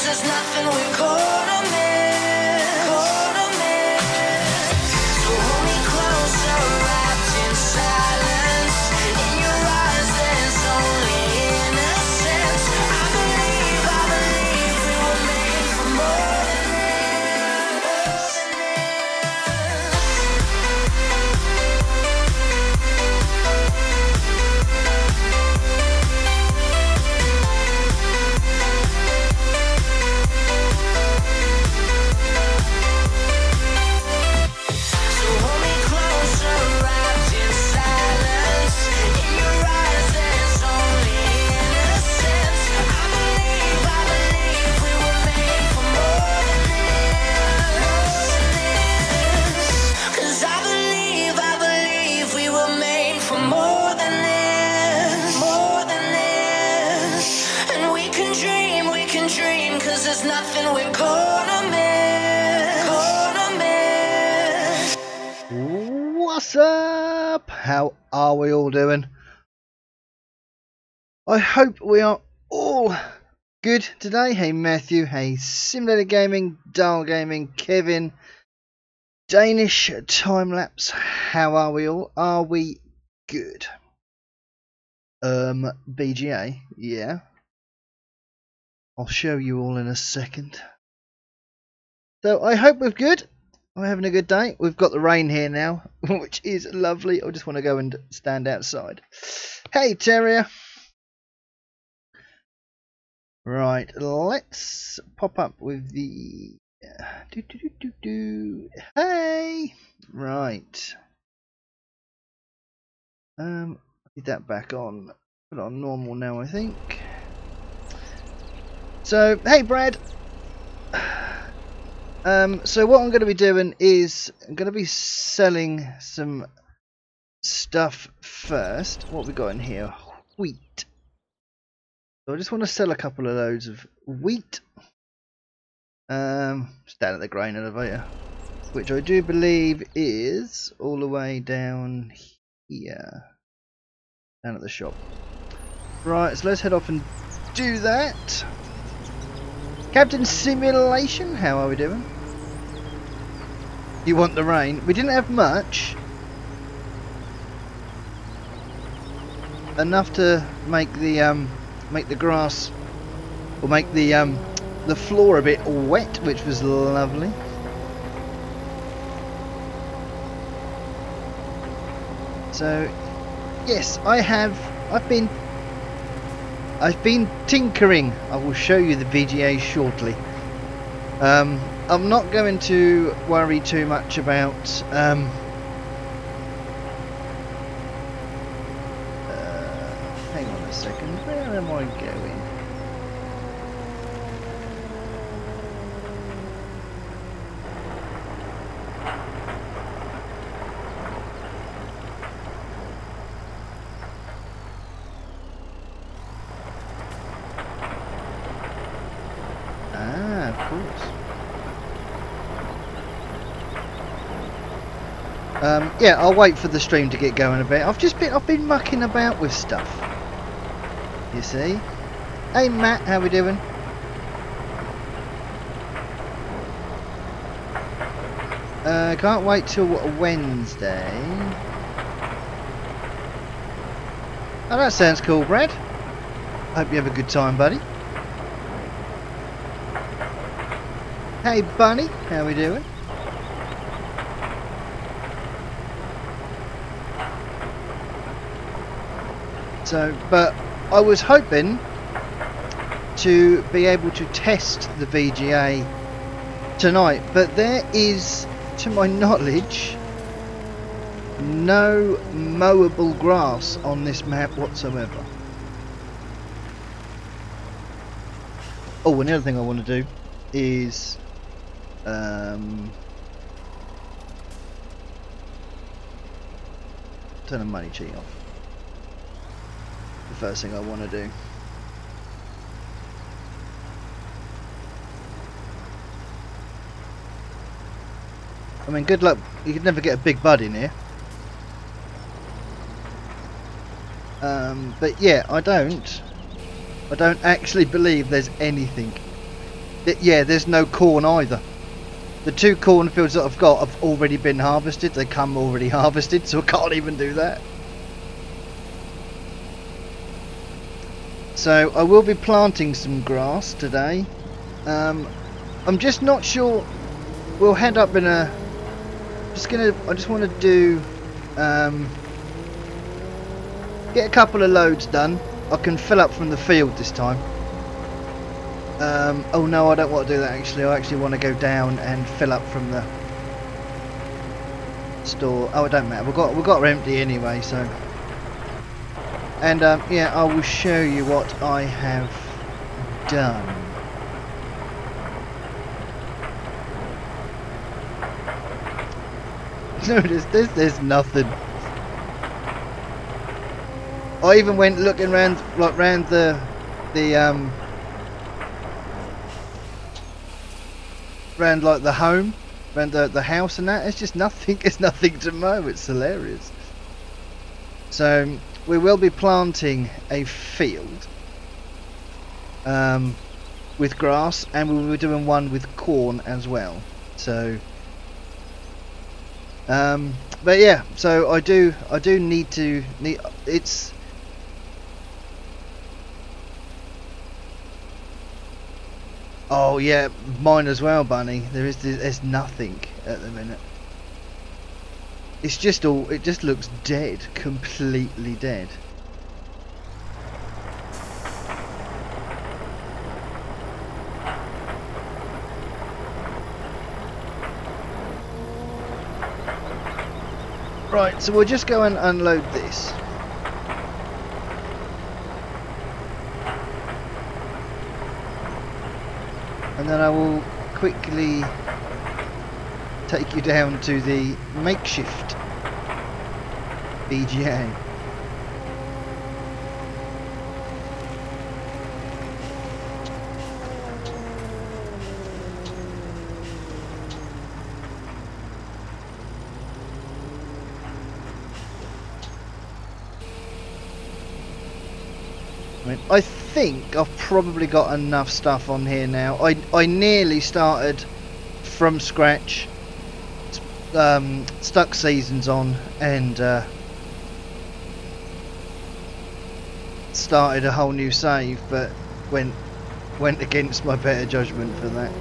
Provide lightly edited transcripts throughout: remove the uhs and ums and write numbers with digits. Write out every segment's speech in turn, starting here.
there's nothing we're gonna miss. So hold me closer, wrapped in silence. In your eyes there's only innocence. I believe we were made for more than this. So hold me closer, wrapped in silence. In your eyes there's only innocence. I believe we were made for more than this. 'Cause I believe we were made for more than this. And we can dream, 'cause there's nothing we're gonna miss. What's up? How are we all doing? I hope we are all good today. Hey Matthew, hey Simulator Gaming, Dal Gaming, Kevin, Danish Time Lapse. How are we all? Are we good? BGA, yeah. I'll show you all in a second. So I hope we're good. We're having a good day. We've got the rain here now, which is lovely. I just want to go and stand outside. Hey Terrier. Right, let's pop up with the Hey. Right. Get that back on. Put it on normal now, I think. So, hey Brad. So what I'm going to be doing is I'm going to be selling some stuff first. What we got in here? Wheat. So I just want to sell a couple of loads of wheat. Just down at the grain elevator, which I do believe is all the way down here, down at the shop. Right, so let's head off and do that. Captain Simulation, how are we doing? You want the rain? We didn't have much. Enough to make the grass, or make the floor a bit wet, which was lovely. So yes, I've been tinkering. I will show you the BGA shortly. I'm not going to worry too much about hang on a second, where am I going? Ah, of course. Yeah, I'll wait for the stream to get going a bit. I've been mucking about with stuff. You see? Hey Matt, how we doing? Can't wait till Wednesday. Oh, that sounds cool, Brad. Hope you have a good time, buddy. Hey Bunny, how we doing? So, but I was hoping to be able to test the VGA tonight, but there is, to my knowledge, no mowable grass on this map whatsoever. Oh, and the other thing I want to do is turn the money cheat off. The first thing I want to do. I mean, good luck. You could never get a big bud in here. But yeah, I don't actually believe there's anything Yeah, there's no corn either. The 2 cornfields that I've got have already been harvested. They come already harvested, so I can't even do that. So I will be planting some grass today. I'm just not sure. We'll head up in a. I just want to do. Get a couple of loads done. I can fill up from the field this time. Oh no, I don't want to do that actually. I actually want to go down and fill up from the store. Oh, it don't matter. We've got her empty anyway, so. And yeah, I will show you what I have done. No, there's nothing. I even went looking round the round like the home, round the house and that. There's just nothing. It's nothing to mow. It's hilarious. So we will be planting a field with grass, and we will be doing one with corn as well. So but yeah, so I do need it's. Oh yeah, mine as well, Bunny. There's nothing at the minute. It's just all. It just looks dead, completely dead. Right, so we'll just go and unload this. And then I will quickly take you down to the makeshift BGA. I think I've probably got enough stuff on here now. I nearly started from scratch, stuck seasons on, and started a whole new save, but went against my better judgment for that.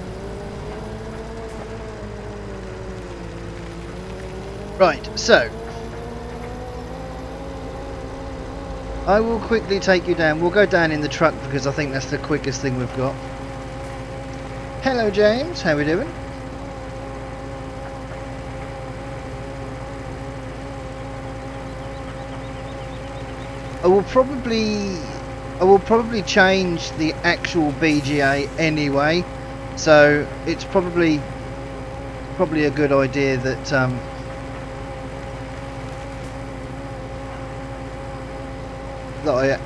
Right, so I will quickly take you down. We'll go down in the truck because I think that's the quickest thing we've got. Hello James, how we doing? I will probably change the actual BGA anyway, so it's probably a good idea that I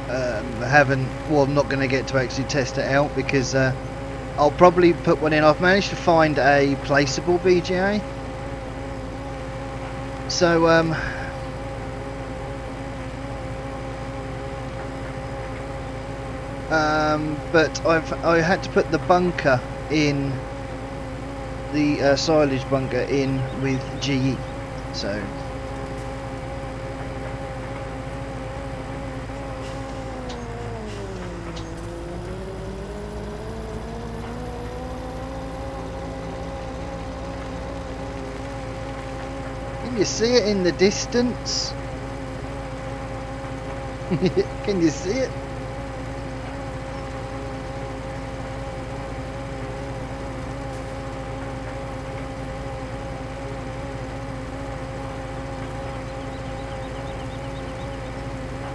haven't. Well, I'm not going to get to actually test it out because I'll probably put one in. I've managed to find a placeable BGA, so but I had to put the bunker in, the silage bunker in with GE, so. Can you see it in the distance? Can you see it?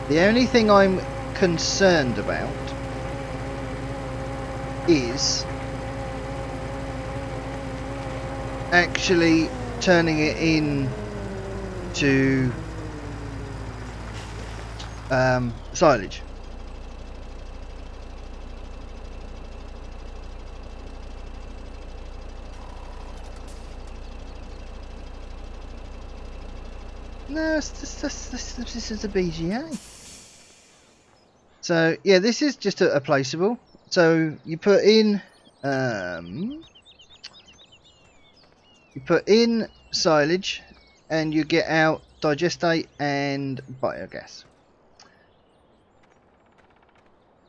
The only thing I'm concerned about is actually turning it in to silage. No, this is a BGA. So yeah, this is just a placeable. So you put in You put in silage and you get out digestate and biogas.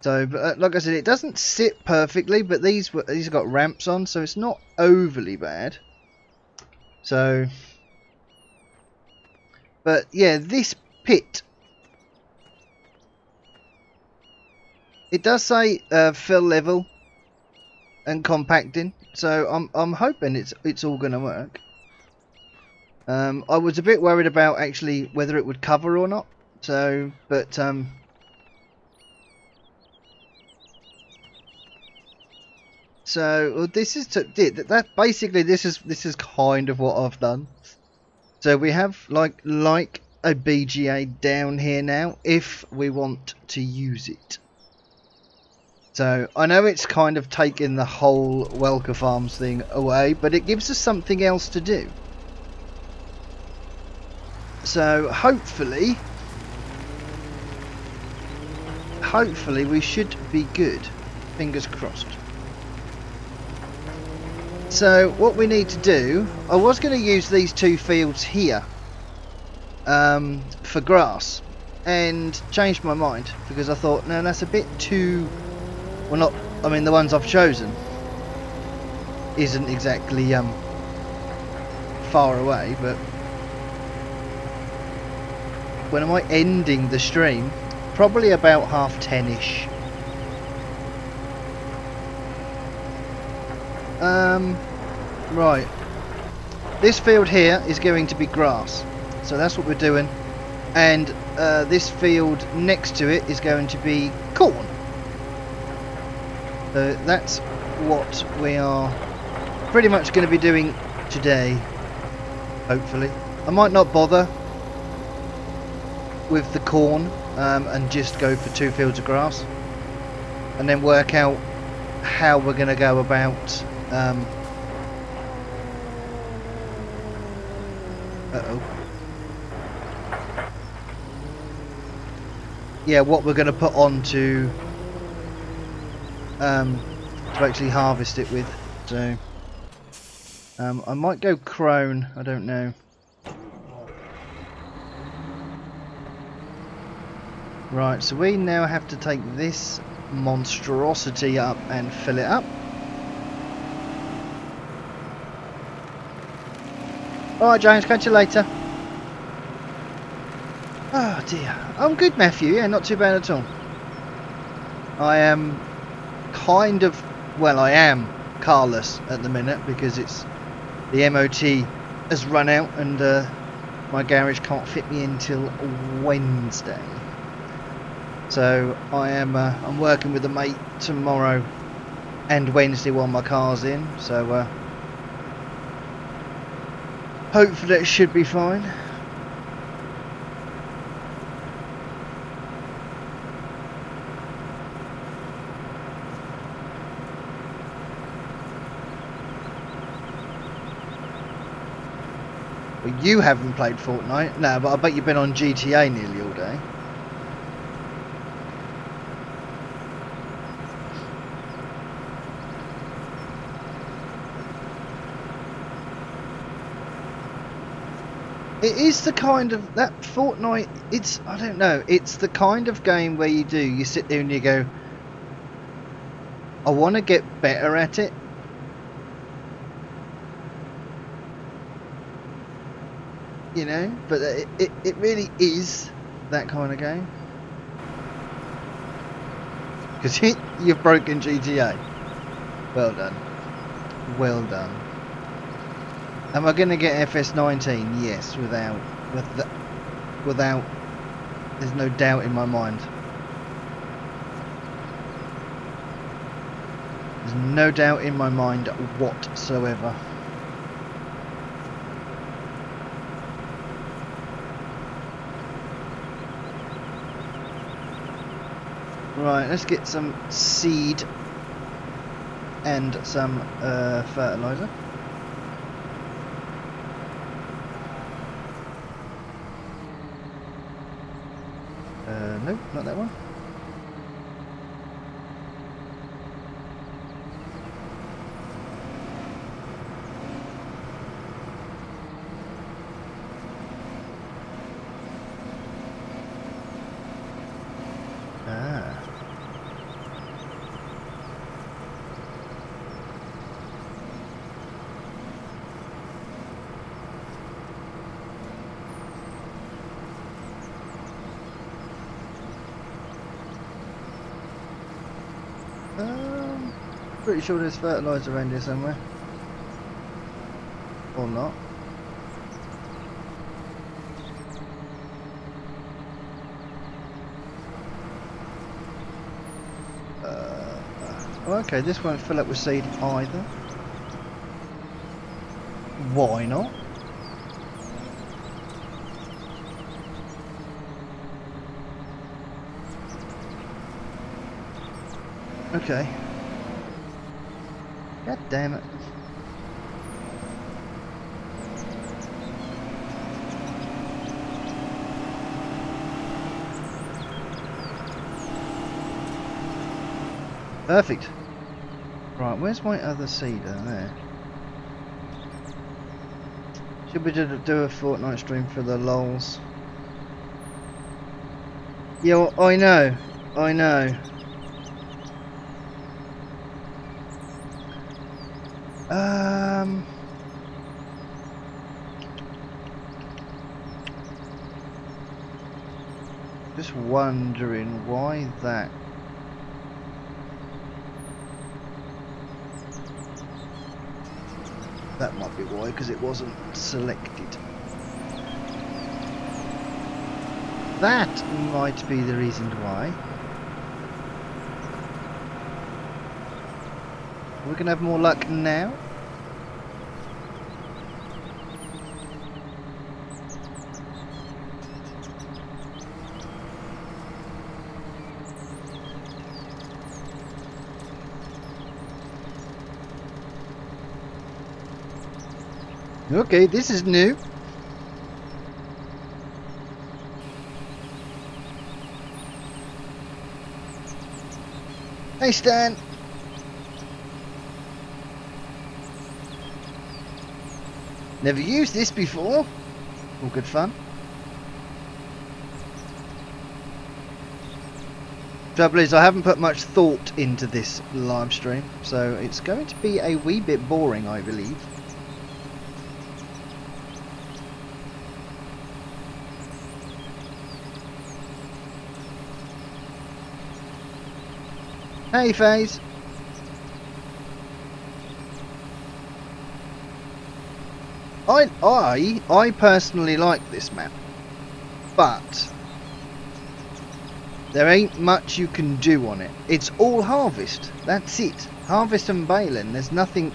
So, but like I said, it doesn't sit perfectly, but these have got ramps on, so it's not overly bad. So, but yeah, this pit, it does say fill level and compacting, so I'm hoping it's all going to work. I was a bit worried about actually whether it would cover or not. So, but so well, this is that basically this is kind of what I've done. So we have like a BGA down here now if we want to use it. So I know it's kind of taken the whole Welker Farms thing away, but it gives us something else to do. So hopefully we should be good. Fingers crossed. So what we need to do, I was going to use these two fields here for grass, and changed my mind because I thought, no, that's a bit too, well, not, I mean the ones I've chosen isn't exactly far away, but when am I ending the stream? Probably about 10:30ish. Right. This field here is going to be grass, so that's what we're doing. And this field next to it is going to be corn. So that's what we are pretty much going to be doing today, hopefully. I might not bother with the corn and just go for 2 fields of grass, and then work out how we're going to go about yeah, what we're going to put on to actually harvest it with. So I might go crone, I don't know. Right, so we now have to take this monstrosity up and fill it up. Alright James, catch you later. Oh dear. I'm good, Matthew, yeah, not too bad at all. I am kind of, well, I am carless at the minute because it's the MOT has run out and my garage can't fit me until Wednesday. So I am I'm working with a mate tomorrow and Wednesday while my car's in, so hopefully it should be fine. Well, you haven't played Fortnite? No, but I bet you've been on GTA nearly all day. It is the kind of, that Fortnite, it's, I don't know, it's the kind of game where you sit there and you go, I want to get better at it. You know, but it really is that kind of game. Because you've broken GTA. Well done. Well done. Am I going to get FS19? Yes, without, there's no doubt in my mind. There's no doubt in my mind whatsoever. Right, let's get some seed and some fertilizer. Nope, not that one. Pretty sure there's fertiliser around here somewhere. Or not. Okay, this won't fill up with seed either. Why not? Okay. God damn it. Perfect. Right, where's my other seeder? There. Should we do a fortnight stream for the lols? Yeah, well, I know. I know. Just wondering why that. That might be why, because it wasn't selected. That might be the reason why. We're gonna have more luck now. Okay, this is new. Hey Stan. Never used this before. All good fun. Trouble is, I haven't put much thought into this live stream, so it's going to be a wee bit boring, I believe. Hey FaZe. I personally like this map, but there ain't much you can do on it. It's all harvest. That's it. Harvest and baling. There's nothing,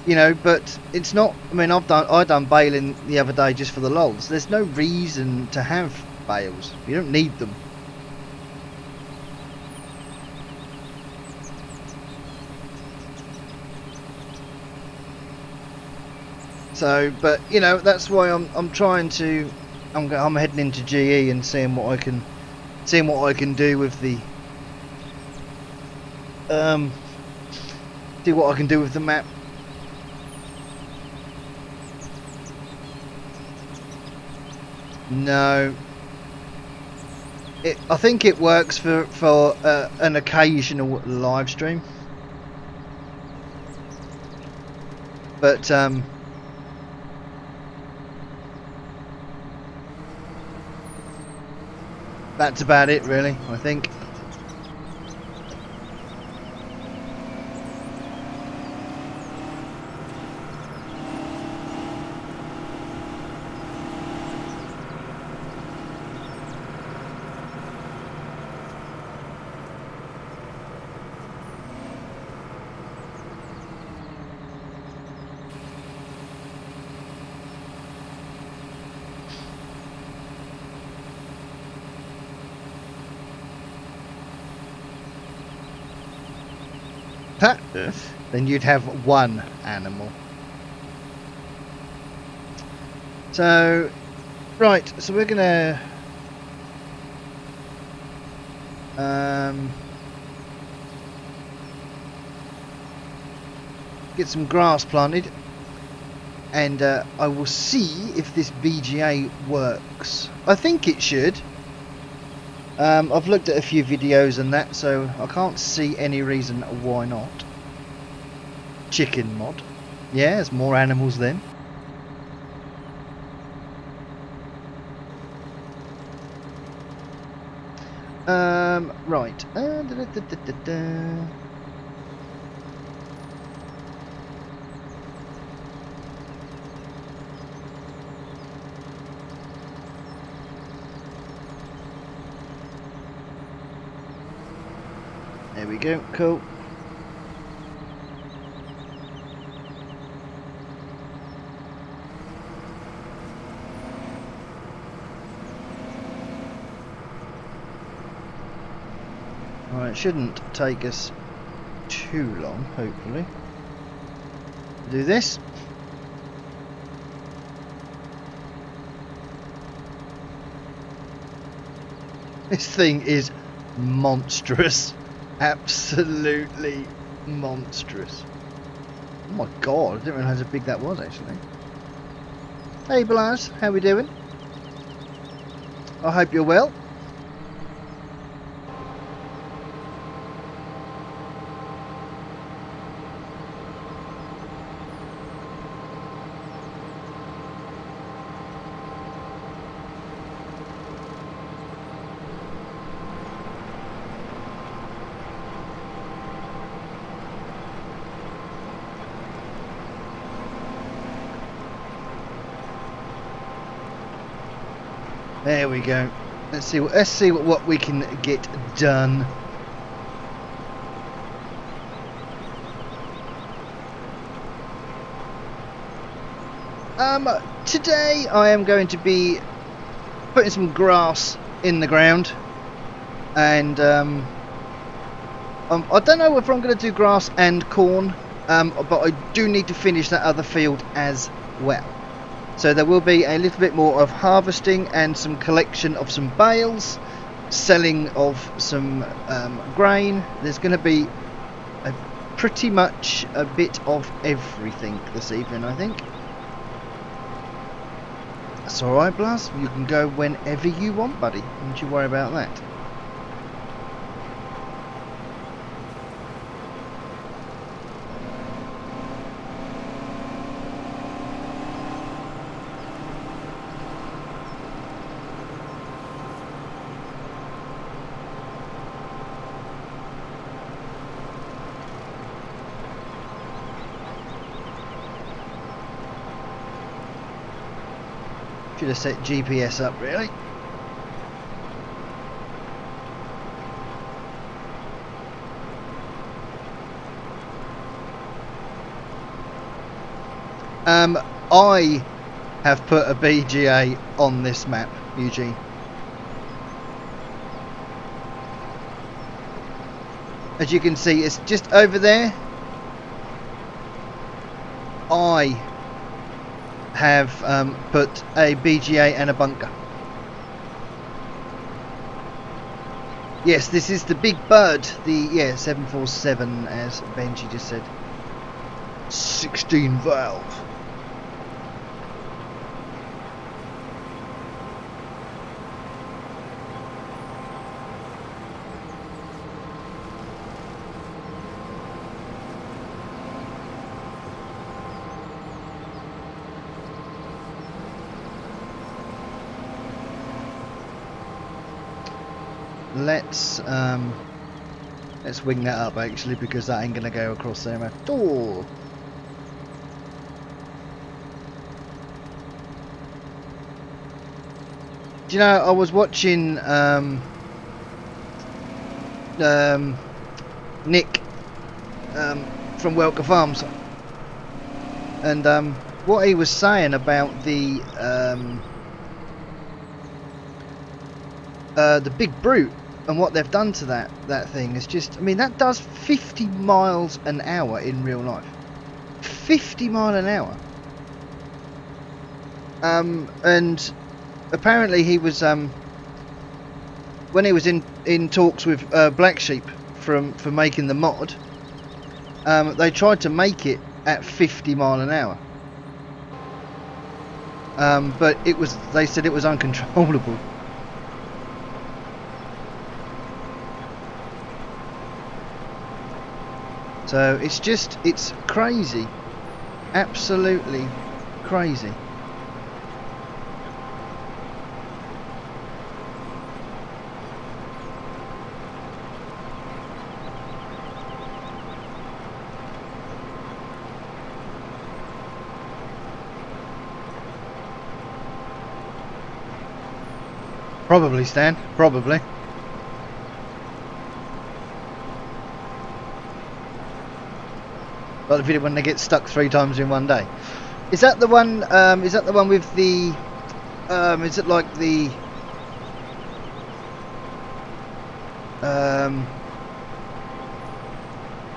you know. But it's not. I mean, I done baling the other day just for the lols. There's no reason to have bales. You don't need them. So, but you know, that's why I'm trying to. I'm heading into GE and seeing what I can do with the see what I can do with the map. No, I think it works for an occasional live stream, but that's about it, really, I think. Then you'd have one animal. So, right, so we're gonna get some grass planted, and I will see if this BGA works. I think it should. I've looked at a few videos and that, so I can't see any reason why not. Chicken mod. Yeah, there's more animals then. Right. There we go, cool. Right, it shouldn't take us too long, hopefully. Do this. This thing is monstrous. Absolutely monstrous. Oh my god, I didn't realise how big that was actually. Hey Blas, how we doing? I hope you're well. There we go. Let's see what we can get done. Today I am going to be putting some grass in the ground, and I don't know whether I'm going to do grass and corn, but I do need to finish that other field as well. So there will be a little bit more of harvesting and some collection of some bales, selling of some grain. There's going to be pretty much a bit of everything this evening, I think. That's alright, Blas. You can go whenever you want, buddy. Don't you worry about that. Should have set GPS up, really. I have put a BGA on this map, Eugene. As you can see, it's just over there. I have put a BGA and a bunker. Yes, this is the big bird, the 747, as Benji just said. 16 valve. Let's wing that up actually, because that ain't gonna go across there at all. Do you know, I was watching Nick from Welker Farms, and what he was saying about the big brute and what they've done to that thing is just, I mean, that does 50 miles an hour in real life. 50 mile an hour. And apparently he was when he was in talks with Black Sheep for making the mod, they tried to make it at 50 mile an hour, but they said it was uncontrollable. So it's crazy, absolutely crazy. Probably, Stan, probably. Like the video when they get stuck 3 times in one day. Is that the one? Is that the one with the? Is it like the?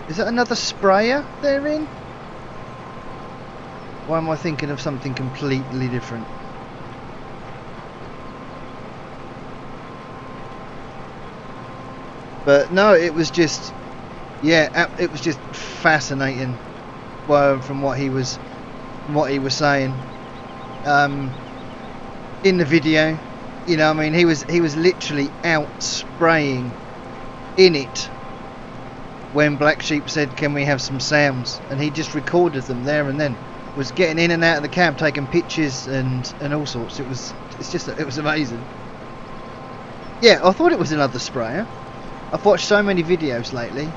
Is that another sprayer they're in? Why am I thinking of something completely different? But no, it was just, yeah, it was just fascinating. From what he was saying in the video, you know, I mean, he was literally out spraying in it when Black Sheep said, "Can we have some sounds?" And he just recorded them there and then. Was getting in and out of the cab, taking pictures and all sorts. It was amazing. Yeah, I thought it was another sprayer. I've watched so many videos lately.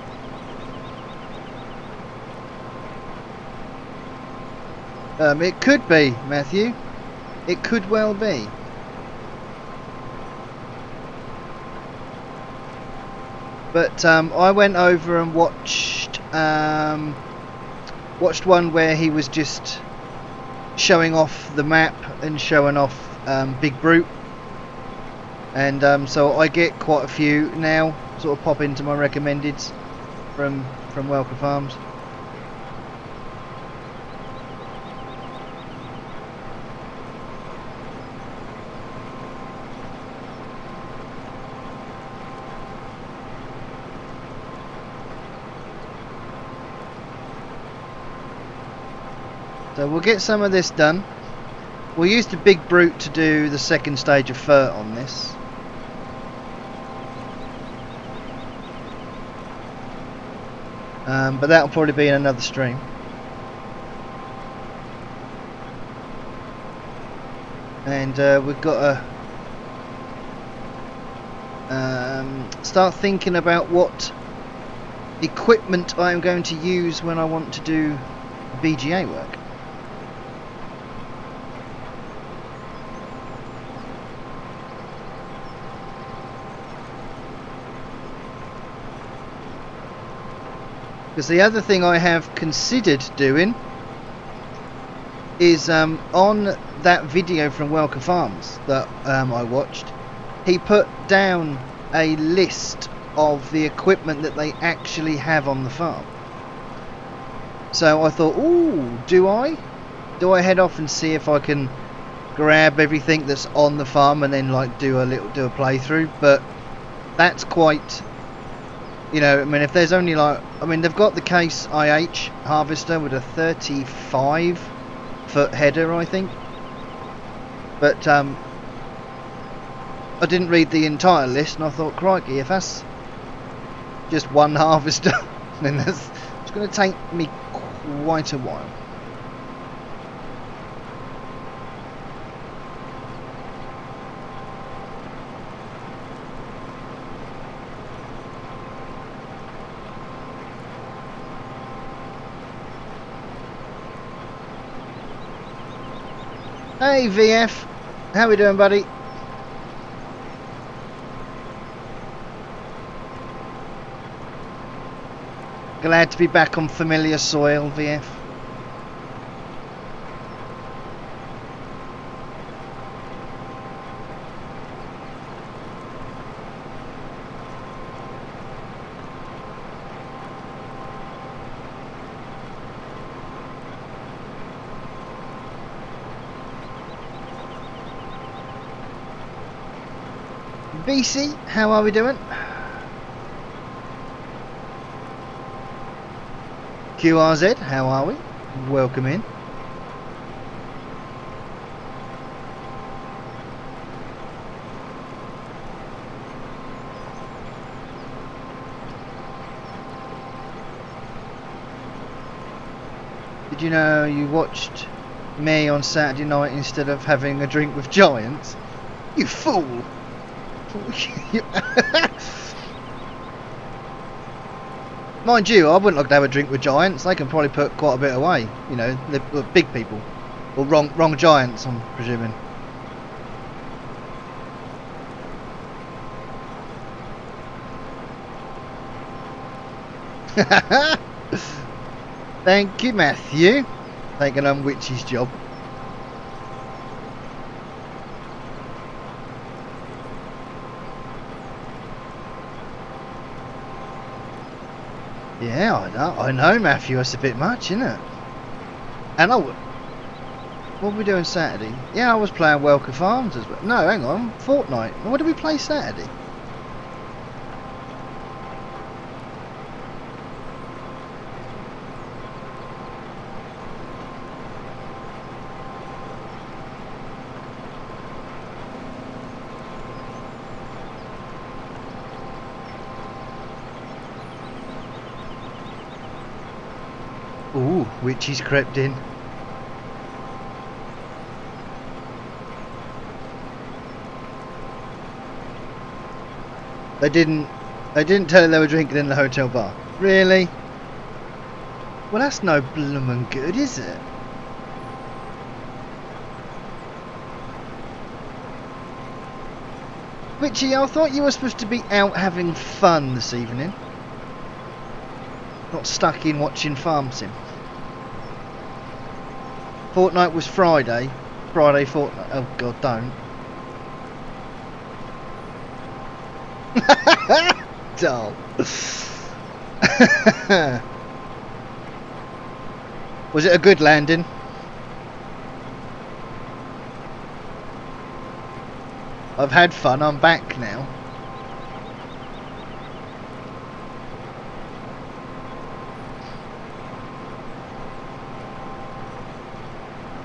It could be, Matthew. It could well be. But I went over and watched one where he was just showing off the map and showing off Big Brute. And so I get quite a few now, sort of pop into my recommendeds from Welker Farms. So we'll get some of this done. We'll use the Big Brute to do the second stage of fur on this. But that'll probably be in another stream. And we've got to start thinking about what equipment I'm going to use when I want to do BGA work. Because the other thing I have considered doing is on that video from Welker Farms that I watched, he put down a list of the equipment that they actually have on the farm. So I thought, ooh, do I head off and see if I can grab everything that's on the farm and then like do a playthrough? But that's quite, you know, I mean, if there's only like, I mean, they've got the Case IH harvester with a 35-foot header, I think. But I didn't read the entire list, and I thought, crikey, if that's just one harvester, then it's going to take me quite a while. Hey VF, how we doing, buddy? Glad to be back on familiar soil, VF. BC, how are we doing? QRZ, how are we? Welcome in. Did you know you watched me on Saturday night instead of having a drink with giants? You fool! Mind you, I wouldn't like to have a drink with giants. They can probably put quite a bit away. You know, they're big people. Or wrong giants, I'm presuming. Thank you, Matthew. Taking on Witch's job. Yeah, I know, Matthew. It's a bit much, isn't it? And what were we doing Saturday? Yeah, I was playing Welker Farms as well. No, hang on, Fortnite. What did we play Saturday? Ooh, witches crept in. They didn't tell them they were drinking in the hotel bar. Really? Well, that's no bloomin' good, is it? Witchy, I thought you were supposed to be out having fun this evening. Not stuck in watching Farm Sim. Fortnite was Friday. Friday Fortnite. Oh god, don't. Dull. Was it a good landing? I've had fun, I'm back now.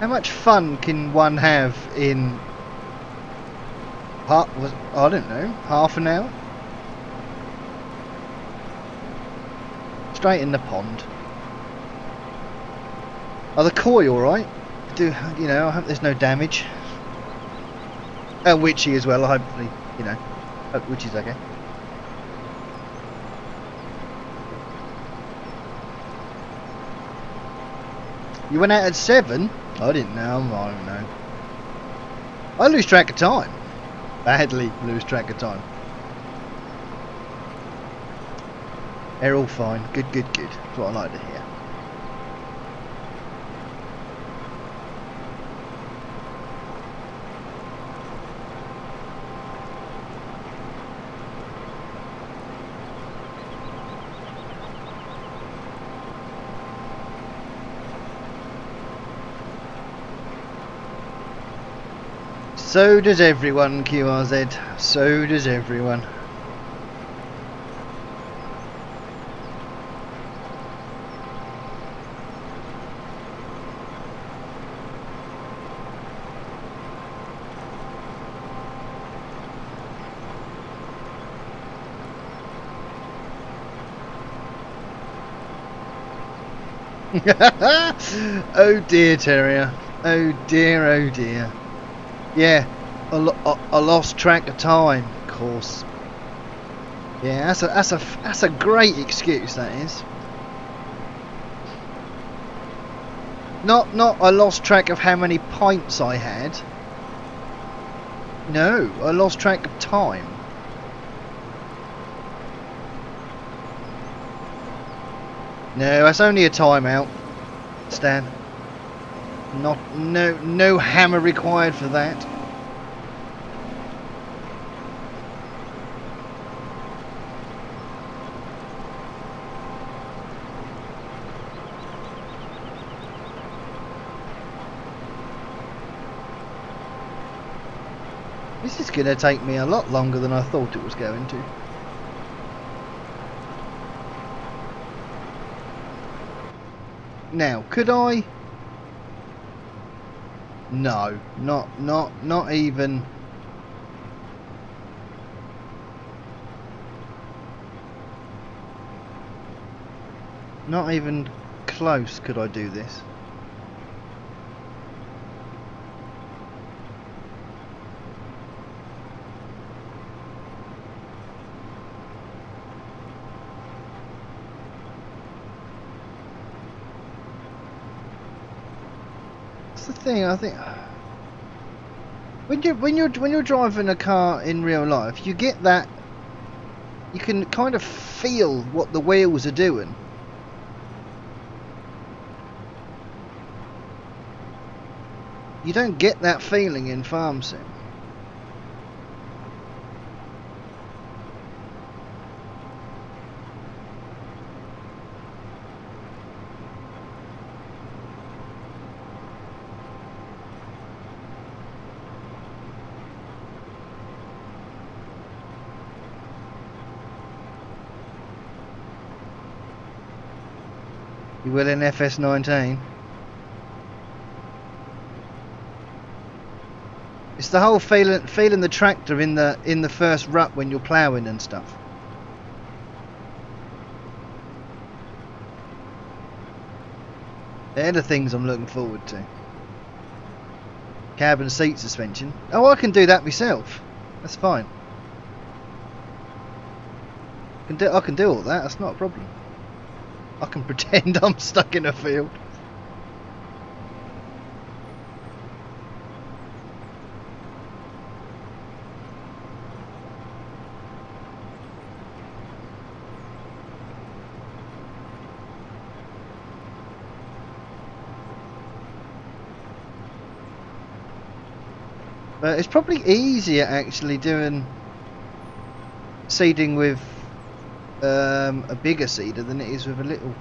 How much fun can one have in I don't know, half an hour? Straight in the pond. Are the koi alright? I hope there's no damage. And Witchy as well, hopefully, hope Witchy's okay. You went out at 7? I didn't know, I don't know. I lose track of time. Badly lose track of time. They're all fine. Good. That's what I like to hear. So does everyone, QRZ. So does everyone. Oh dear, Terrier. Oh dear, oh dear. Yeah, I lost track of time, of course. Yeah, that's a great excuse, that is. Not I lost track of how many pints I had. No, I lost track of time. No, that's only a timeout, Stan. No hammer required for that. This is going to take me a lot longer than I thought it was going to. Now, could I? No, not even. Not even close could I do this. The thing, I think when you're driving a car in real life, you get that, you can kind of feel what the wheels are doing. You don't get that feeling in Farm Sim. You will in FS19. It's the whole feeling the tractor in the first rut when you're ploughing and stuff. They're the things I'm looking forward to. Cab and seat suspension. Oh, I can do that myself. That's fine. I can do all that. That's not a problem. I can pretend I'm stuck in a field. But it's probably easier actually doing seeding with a bigger seeder than it is with a little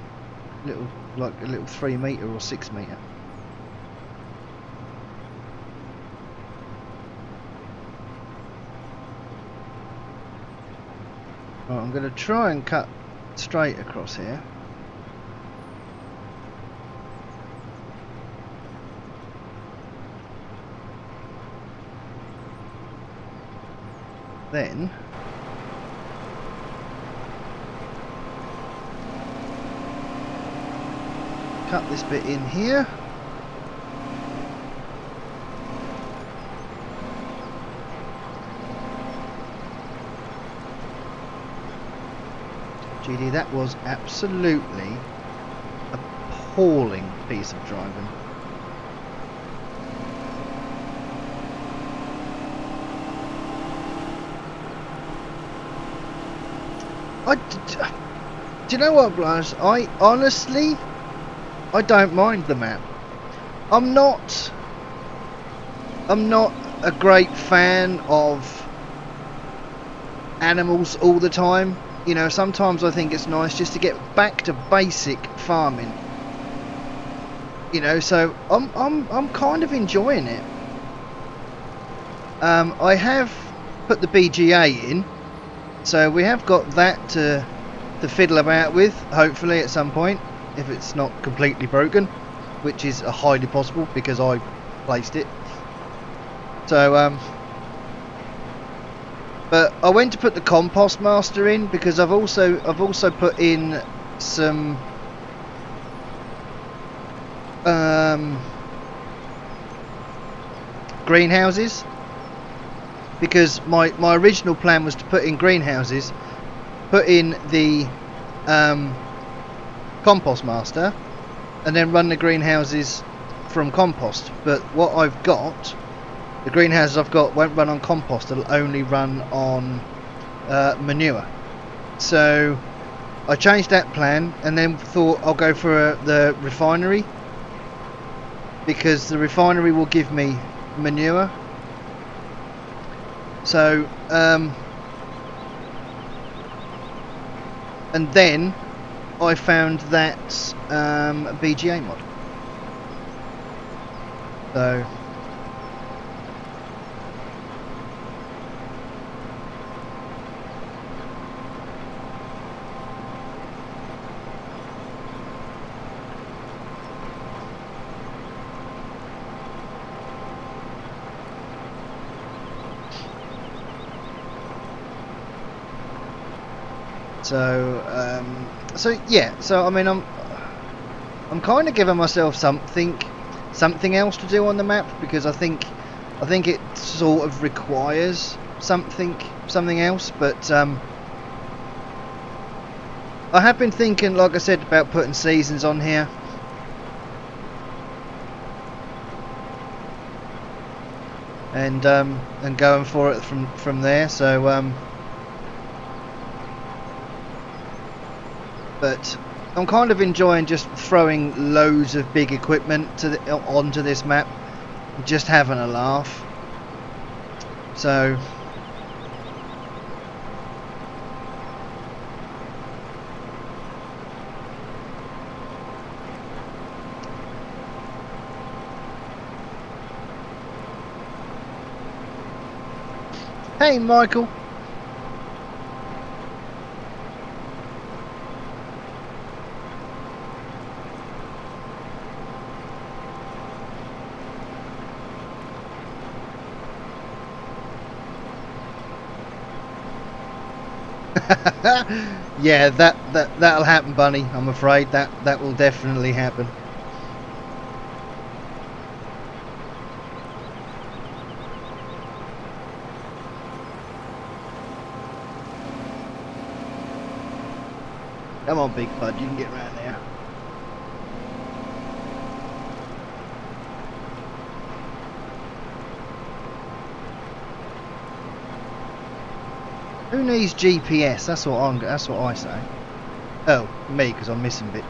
like a little 3 metre or 6 metre. Right, I'm going to try and cut straight across here. Then cut this bit in here. GD, that was absolutely appalling piece of driving. Do you know what, Blanche? I honestly, I don't mind the map. I'm not a great fan of animals all the time. You know, sometimes I think it's nice just to get back to basic farming. You know, so I'm kind of enjoying it. I have put the BGA in, so we have got that to fiddle about with, hopefully at some point, if it's not completely broken, which is highly possible because I placed it. So but I went to put the compost master in because I've also put in some greenhouses, because my original plan was to put in greenhouses, put in the compost master, and then run the greenhouses from compost. But what I've got, the greenhouses I've got won't run on compost, it'll only run on manure. So I changed that plan and then thought I'll go for the refinery, because the refinery will give me manure. So and then I found that BGA mod. So yeah, so I mean I'm kind of giving myself something else to do on the map, because I think it sort of requires something else. But I have been thinking, like I said, about putting seasons on here. And going for it from there. So but I'm kind of enjoying just throwing loads of big equipment onto this map, just having a laugh. So hey Michael. Yeah, that'll happen, Bunny. I'm afraid that will definitely happen. Come on, big bud, you can get around there. Who needs GPS? That's what I say. Oh, me, because I'm missing bits.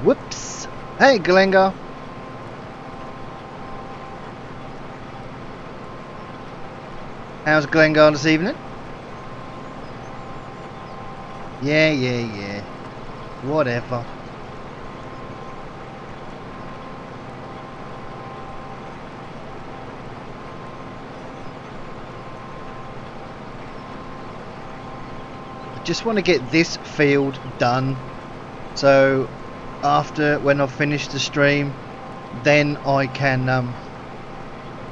Whoops! Hey, Glengar. How's Glengar this evening? Yeah. Whatever. Just want to get this field done, so after when I've finished the stream, then I can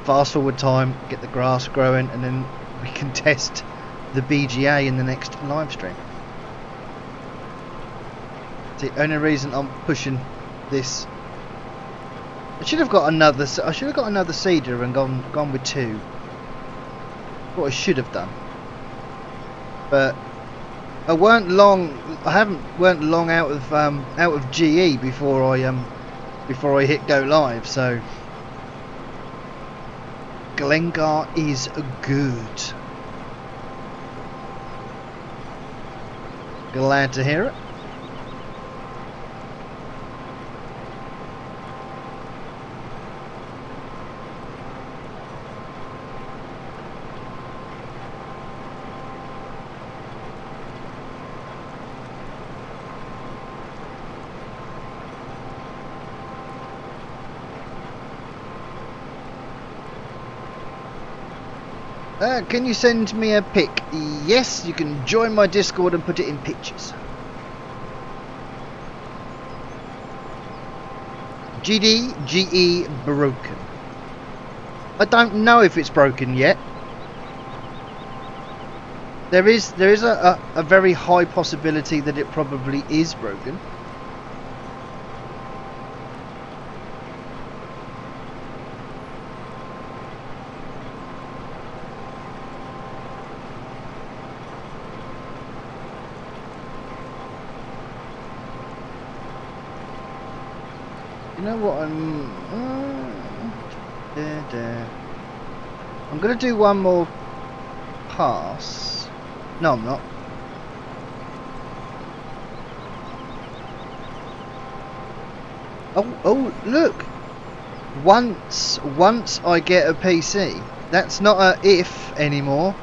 fast forward time, get the grass growing, and then we can test the BGA in the next live stream. It's the only reason I'm pushing this. I should have got another seeder and gone with 2. What I should have done, but I weren't long out of GE before I hit go live, so Glengar is good. Glad to hear it. Can you send me a pic? Yes, you can join my Discord and put it in pictures. GE broken. I don't know if it's broken yet. There is a very high possibility that it probably is broken. You know what, I'm going to do one more pass. No, I'm not. Oh, look. Once I get a PC. That's not a if anymore.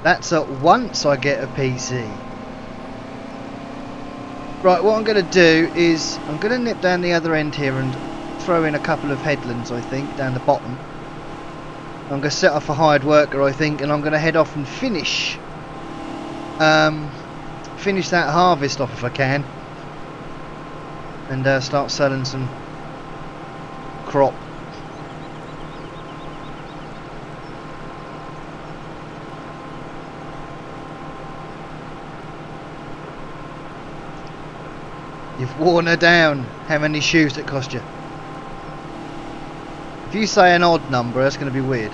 That's a once I get a PC. Right, what I'm going to do is I'm going to nip down the other end here and throw in a couple of headlands, I think, down the bottom. I'm going to set off a hired worker, I think, and I'm going to head off and finish that harvest off if I can, and start selling some crop. You've worn her down. How many shoes did it cost you? If you say an odd number, that's going to be weird.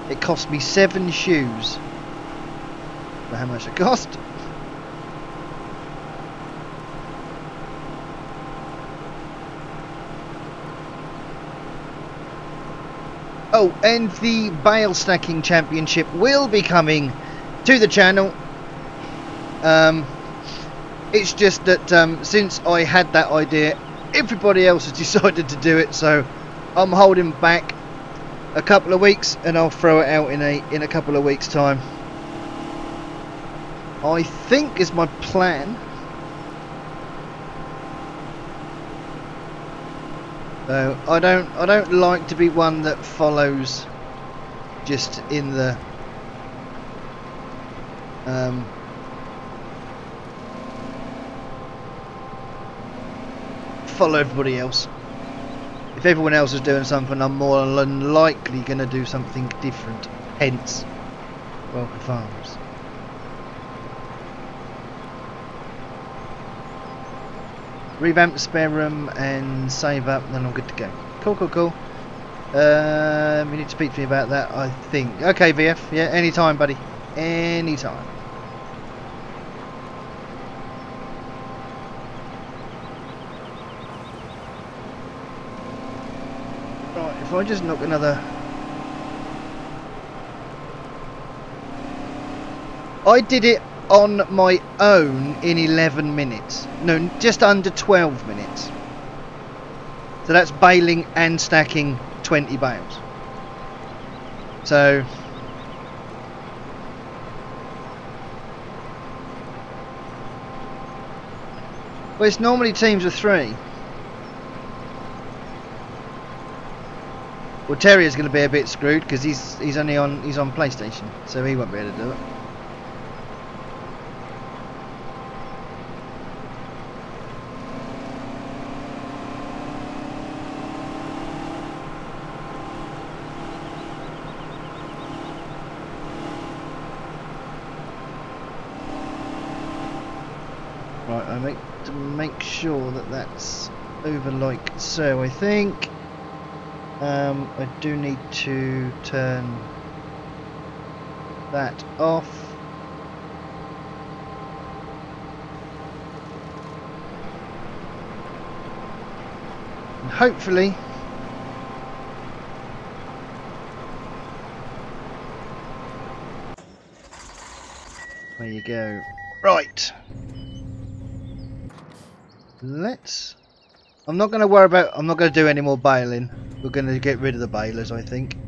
It cost me 7 shoes. For how much it cost? Oh, and the bale stacking championship will be coming to the channel. It's just that since I had that idea, everybody else has decided to do it, so I'm holding back a couple of weeks, and I'll throw it out in a couple of weeks' time. I think is my plan. So I don't like to be one that follows just in the follow everybody else. If everyone else is doing something, I'm more than likely going to do something different. Hence, Welker Farms. Revamp the spare room and save up, then I'm good to go. Cool, cool, cool. You need to speak to me about that, I think. Okay, VF. Yeah, anytime, buddy. Anytime. Right, if I just knock another... I did it on my own in 11 minutes. No, just under 12 minutes. So that's baling and stacking 20 bales. So... well, it's normally teams of 3. Well, Terrier's going to be a bit screwed because he's on PlayStation, so he won't be able to do it. Right, I make to make sure that that's over like so. I think I do need to turn that off. And hopefully there you go. Right. I'm not going to worry about, I'm not going to do any more baling. We're going to get rid of the balers, I think.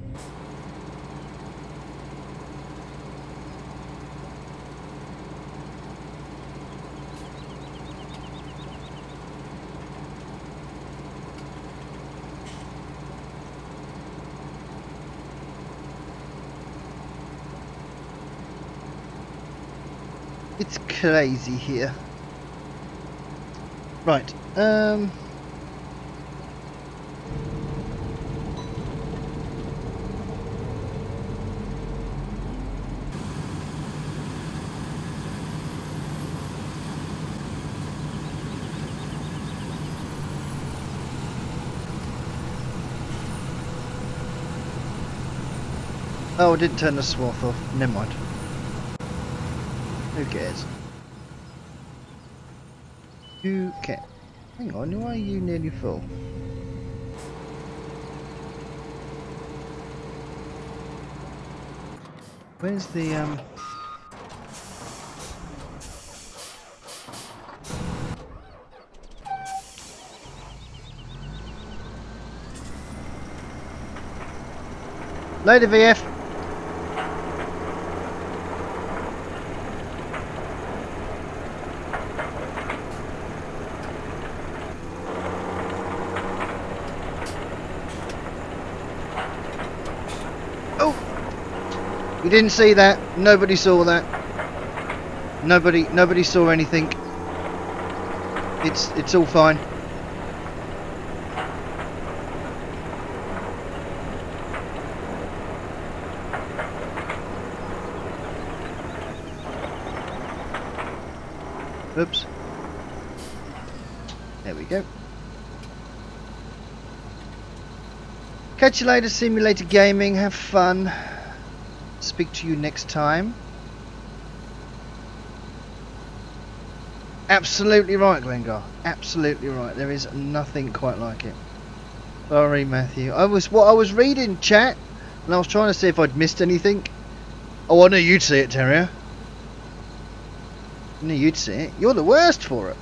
It's crazy here. Right, oh, I didn't turn the swath off. Never mind. Who cares? Who cares? Hang on, why are you nearly full? Where's the later, VF. You didn't see that. Nobody saw that. Nobody saw anything. It's all fine. Oops. There we go. Catch you later, Simulator Gaming. Have fun. Speak to you next time. Absolutely right, Glengar. Absolutely right. There is nothing quite like it. Sorry, Matthew. I was reading chat, and I was trying to see if I'd missed anything. Oh, I knew you'd see it, Terrier. Knew you'd see it. You're the worst for it.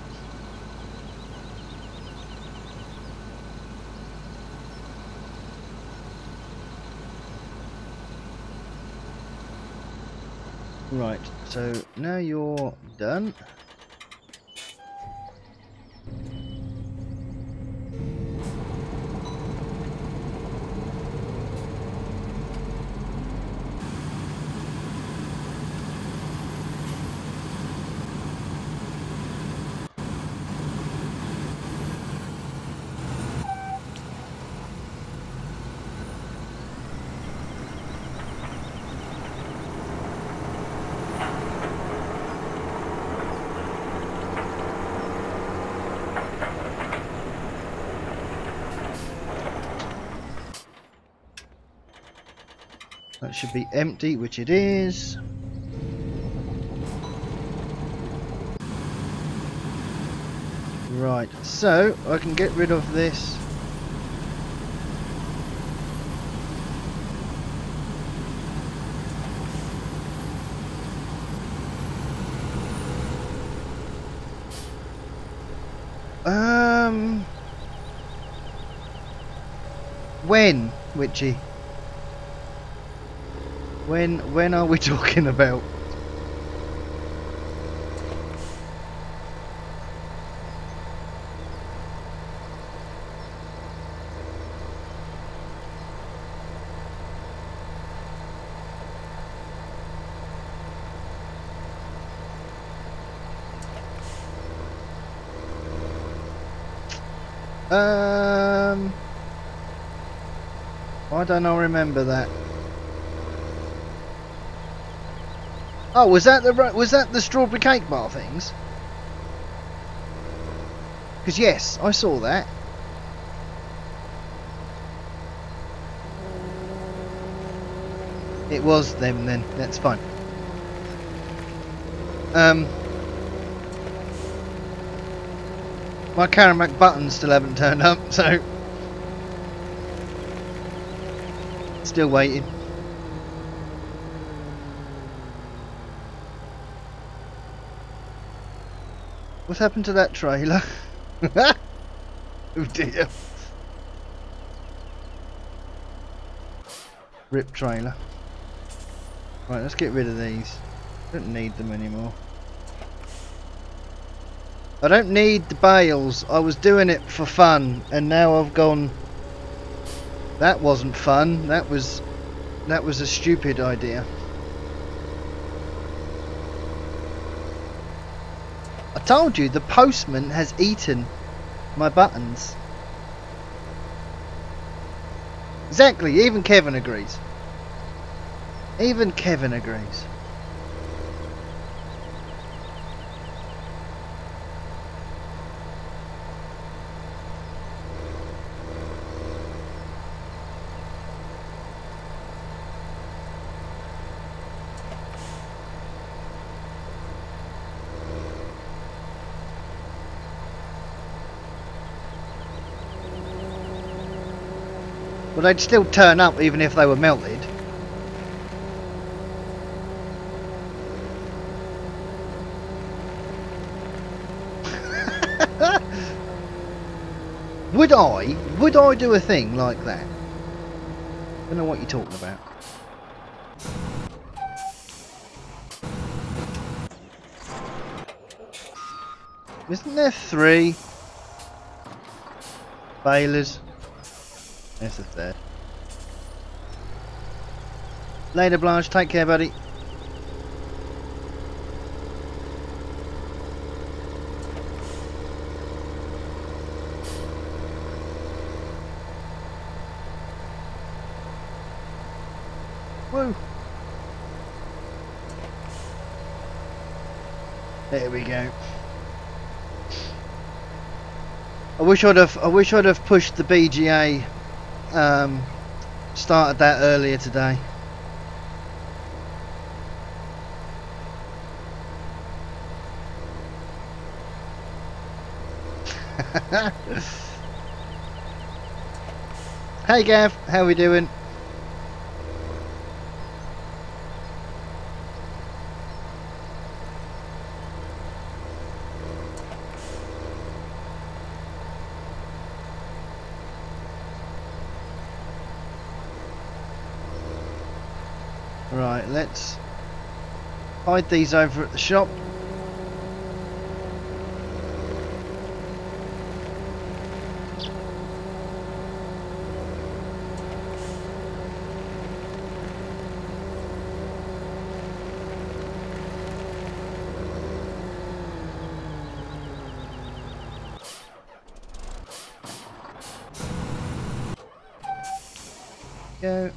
Right, so now you're done. That should be empty, which it is. Right, so I can get rid of this. When, Witchy? When are we talking about? I don't know, remember that. Oh, was that the strawberry cake bar things? Because yes, I saw that. It was them then. That's fine. My Caramac buttons still haven't turned up, so still waiting. What's happened to that trailer? Oh dear. Rip trailer. Right, let's get rid of these. Don't need them anymore. I don't need the bales. I was doing it for fun, and now I've gone. That wasn't fun. That was a stupid idea. I told you the postman has eaten my buttons. Exactly. Even Kevin agrees. Even Kevin agrees. Well, they'd still turn up even if they were melted. Would I do a thing like that? I don't know what you're talking about. Isn't there 3 balers? There's the 3rd. Later, Blanche. Take care, buddy. Woo. There we go. I wish I'd have pushed the BGA. Started that earlier today. Hey Gav, how we doing? Right, let's hide these over at the shop. Go.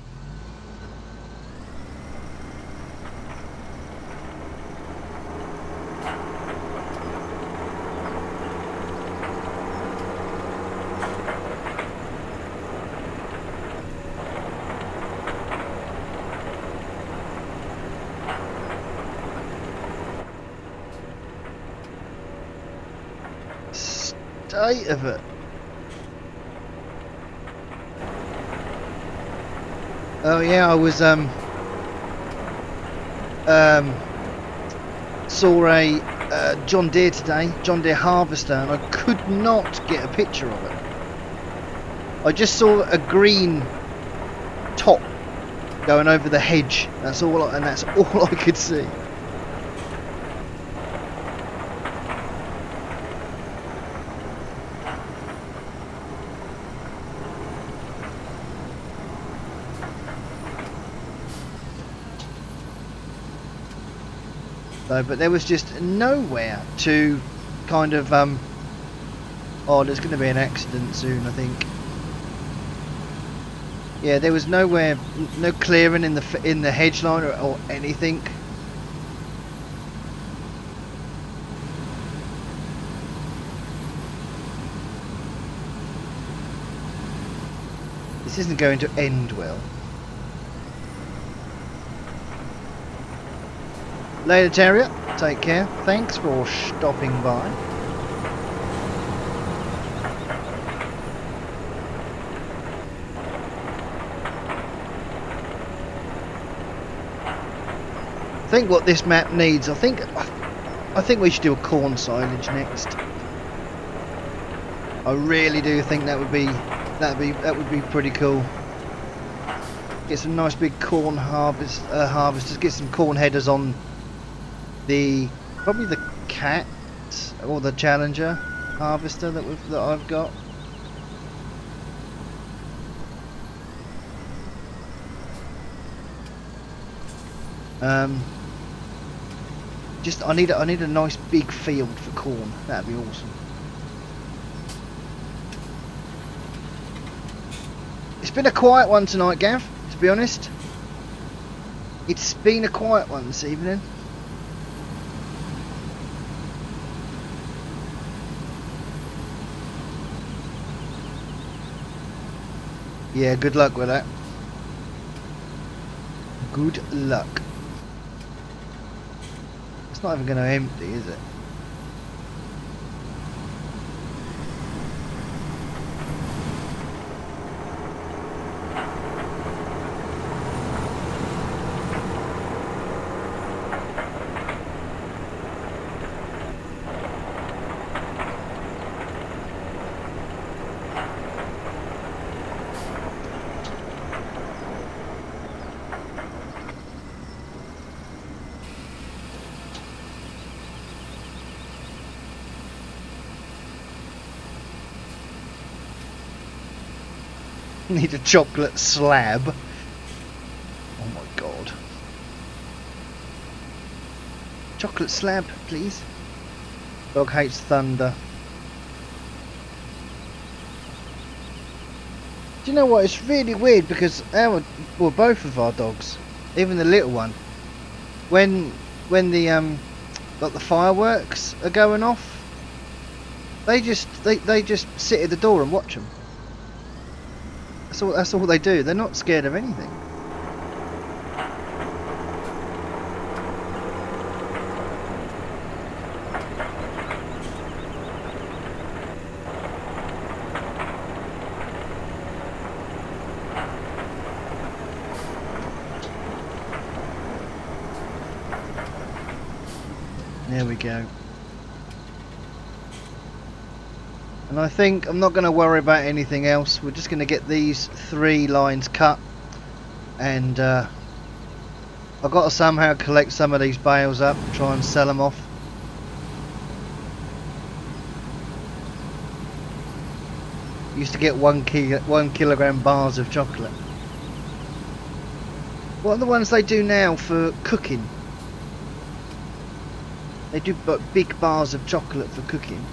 State of it. Oh yeah, I was saw a John Deere today, John Deere harvester, and I could not get a picture of it. I just saw a green top going over the hedge. That's all, and that's all I could see. So, but there was just nowhere to kind of oh, there's going to be an accident soon, I think. Yeah, there was nowhere, no clearing in the hedge line or anything. This isn't going to end well. Later, Terrier. Take care. Thanks for stopping by. I think what this map needs, I think we should do a corn silage next. I really do think that would be pretty cool. Get some nice big corn harvesters. Get some corn headers on probably the Cat or the Challenger harvester that I've got. I need a nice big field for corn. That'd be awesome. It's been a quiet one tonight, Gav, to be honest. It's been a quiet one this evening. Yeah, good luck with that. Good luck. It's not even going to empty, is it? Need a chocolate slab. Oh my god. Chocolate slab, please. Dog hates thunder. Do you know what? It's really weird because both of our dogs, even the little one, when the like the fireworks are going off, they just sit at the door and watch them. That's all they do. They're not scared of anything. There we go. And I think I'm not going to worry about anything else. We're just going to get these 3 lines cut and I've got to somehow collect some of these bales up and try and sell them off. Used to get 1 kilogram bars of chocolate. What are the ones they do now for cooking? They do big bars of chocolate for cooking.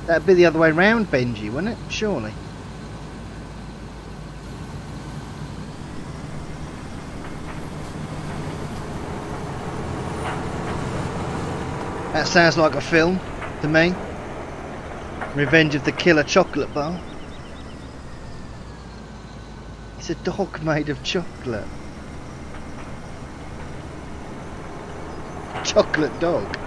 That'd be the other way round, Benji, wouldn't it? Surely. That sounds like a film to me. Revenge of the Killer chocolate bar. It's a dog made of chocolate. Chocolate dog.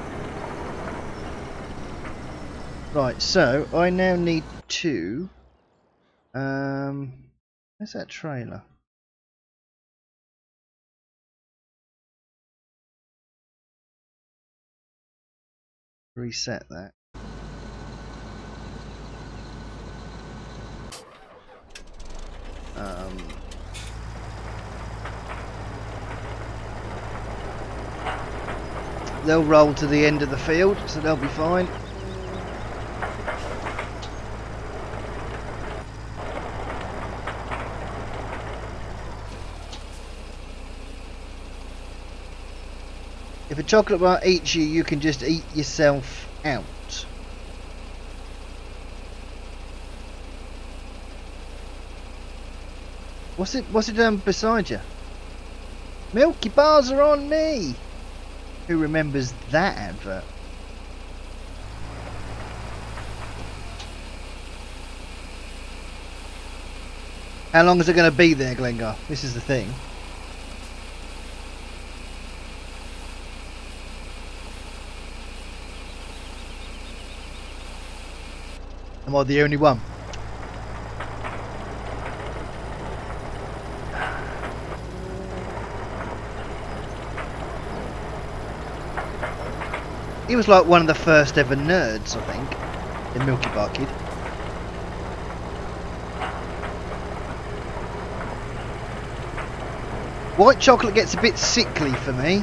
Right, so I now need to where's that trailer? Reset that. They'll roll to the end of the field, so they'll be fine. If a chocolate bar eats you, you can just eat yourself out. What's it beside you? Milky bars are on me! Who remembers that advert? How long is it going to be there, Glengar? This is the thing. Am I the only one? He was like one of the first ever nerds, I think, the Milky Bar Kid. White chocolate gets a bit sickly for me.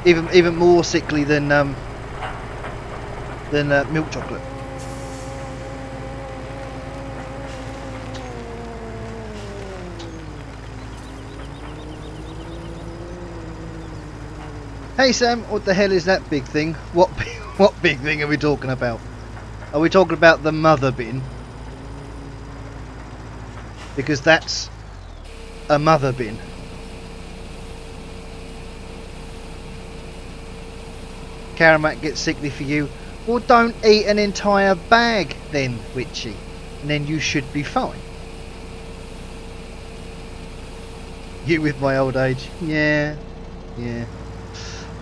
Even more sickly than milk chocolate. Hey Sam, what the hell is that big thing? What big thing are we talking about? Are we talking about the mother bin? Because that's a mother bin. Karamak gets sickly for you. Well, don't eat an entire bag then, Witchy, and then you should be fine. You with my old age? Yeah,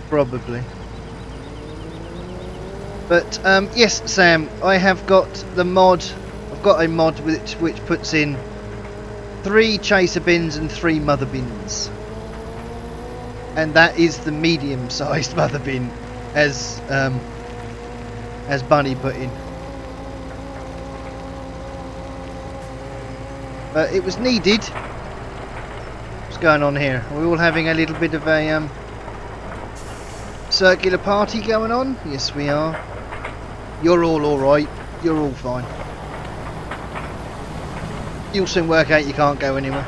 probably. But yes, Sam, I have got the mod. I've got a mod which puts in 3 chaser bins and 3 mother bins, and that is the medium-sized mother bin, as Bunny put in. But it was needed. What's going on here? Are we all having a little bit of a circular party going on? Yes, we are. You're all alright. You're all fine. You'll soon work out you can't go anywhere.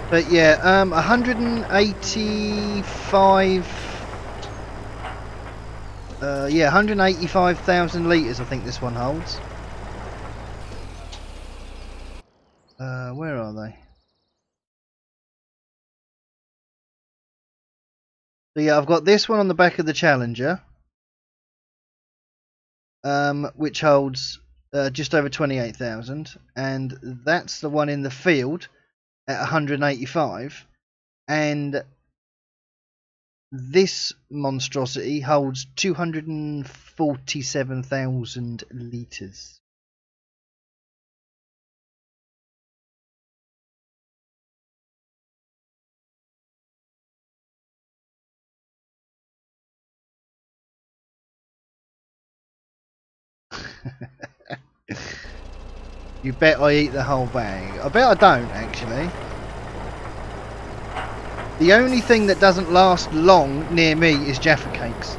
But yeah, 185,000 litres I think this one holds. Where are they? So yeah, I've got this one on the back of the Challenger, which holds just over 28,000, and that's the one in the field at 185, and this monstrosity holds 247,000 litres. You bet I eat the whole bag. I bet I don't, actually. The only thing that doesn't last long near me is Jaffa cakes.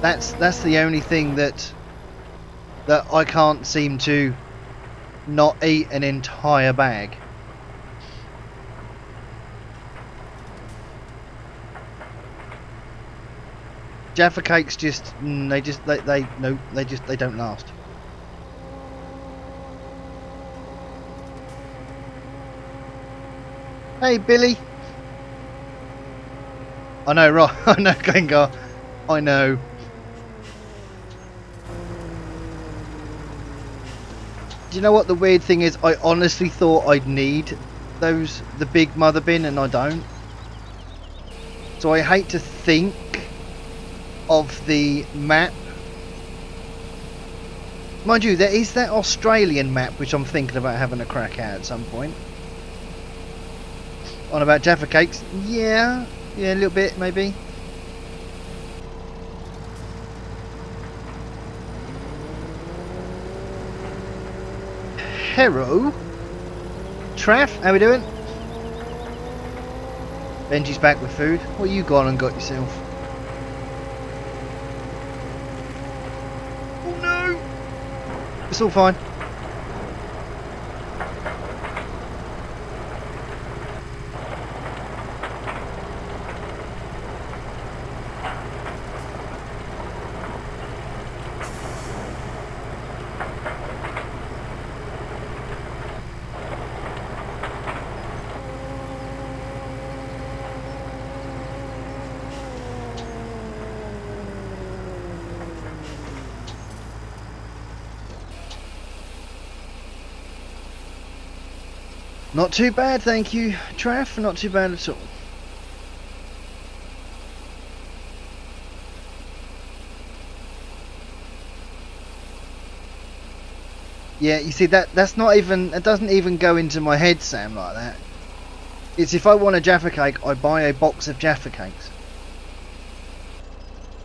That's the only thing that I can't seem to not eat an entire bag. Jaffa cakes just they don't last. Hey Billy. I know, right? I know, Gengar. I know. Do you know what the weird thing is? I honestly thought I'd need the big mother bin, and I don't. So I hate to think of the map. Mind you, there is that Australian map which I'm thinking about having a crack at some point. On about Jaffa cakes, yeah, a little bit maybe. Hello, Traff, how we doing? Benji's back with food. What you gone and got yourself? Oh no! It's all fine. Not too bad, thank you, Traff. Not too bad at all. Yeah, you see that's not even, it doesn't even go into my head, Sam, like that. It's if I want a Jaffa cake, I buy a box of Jaffa cakes,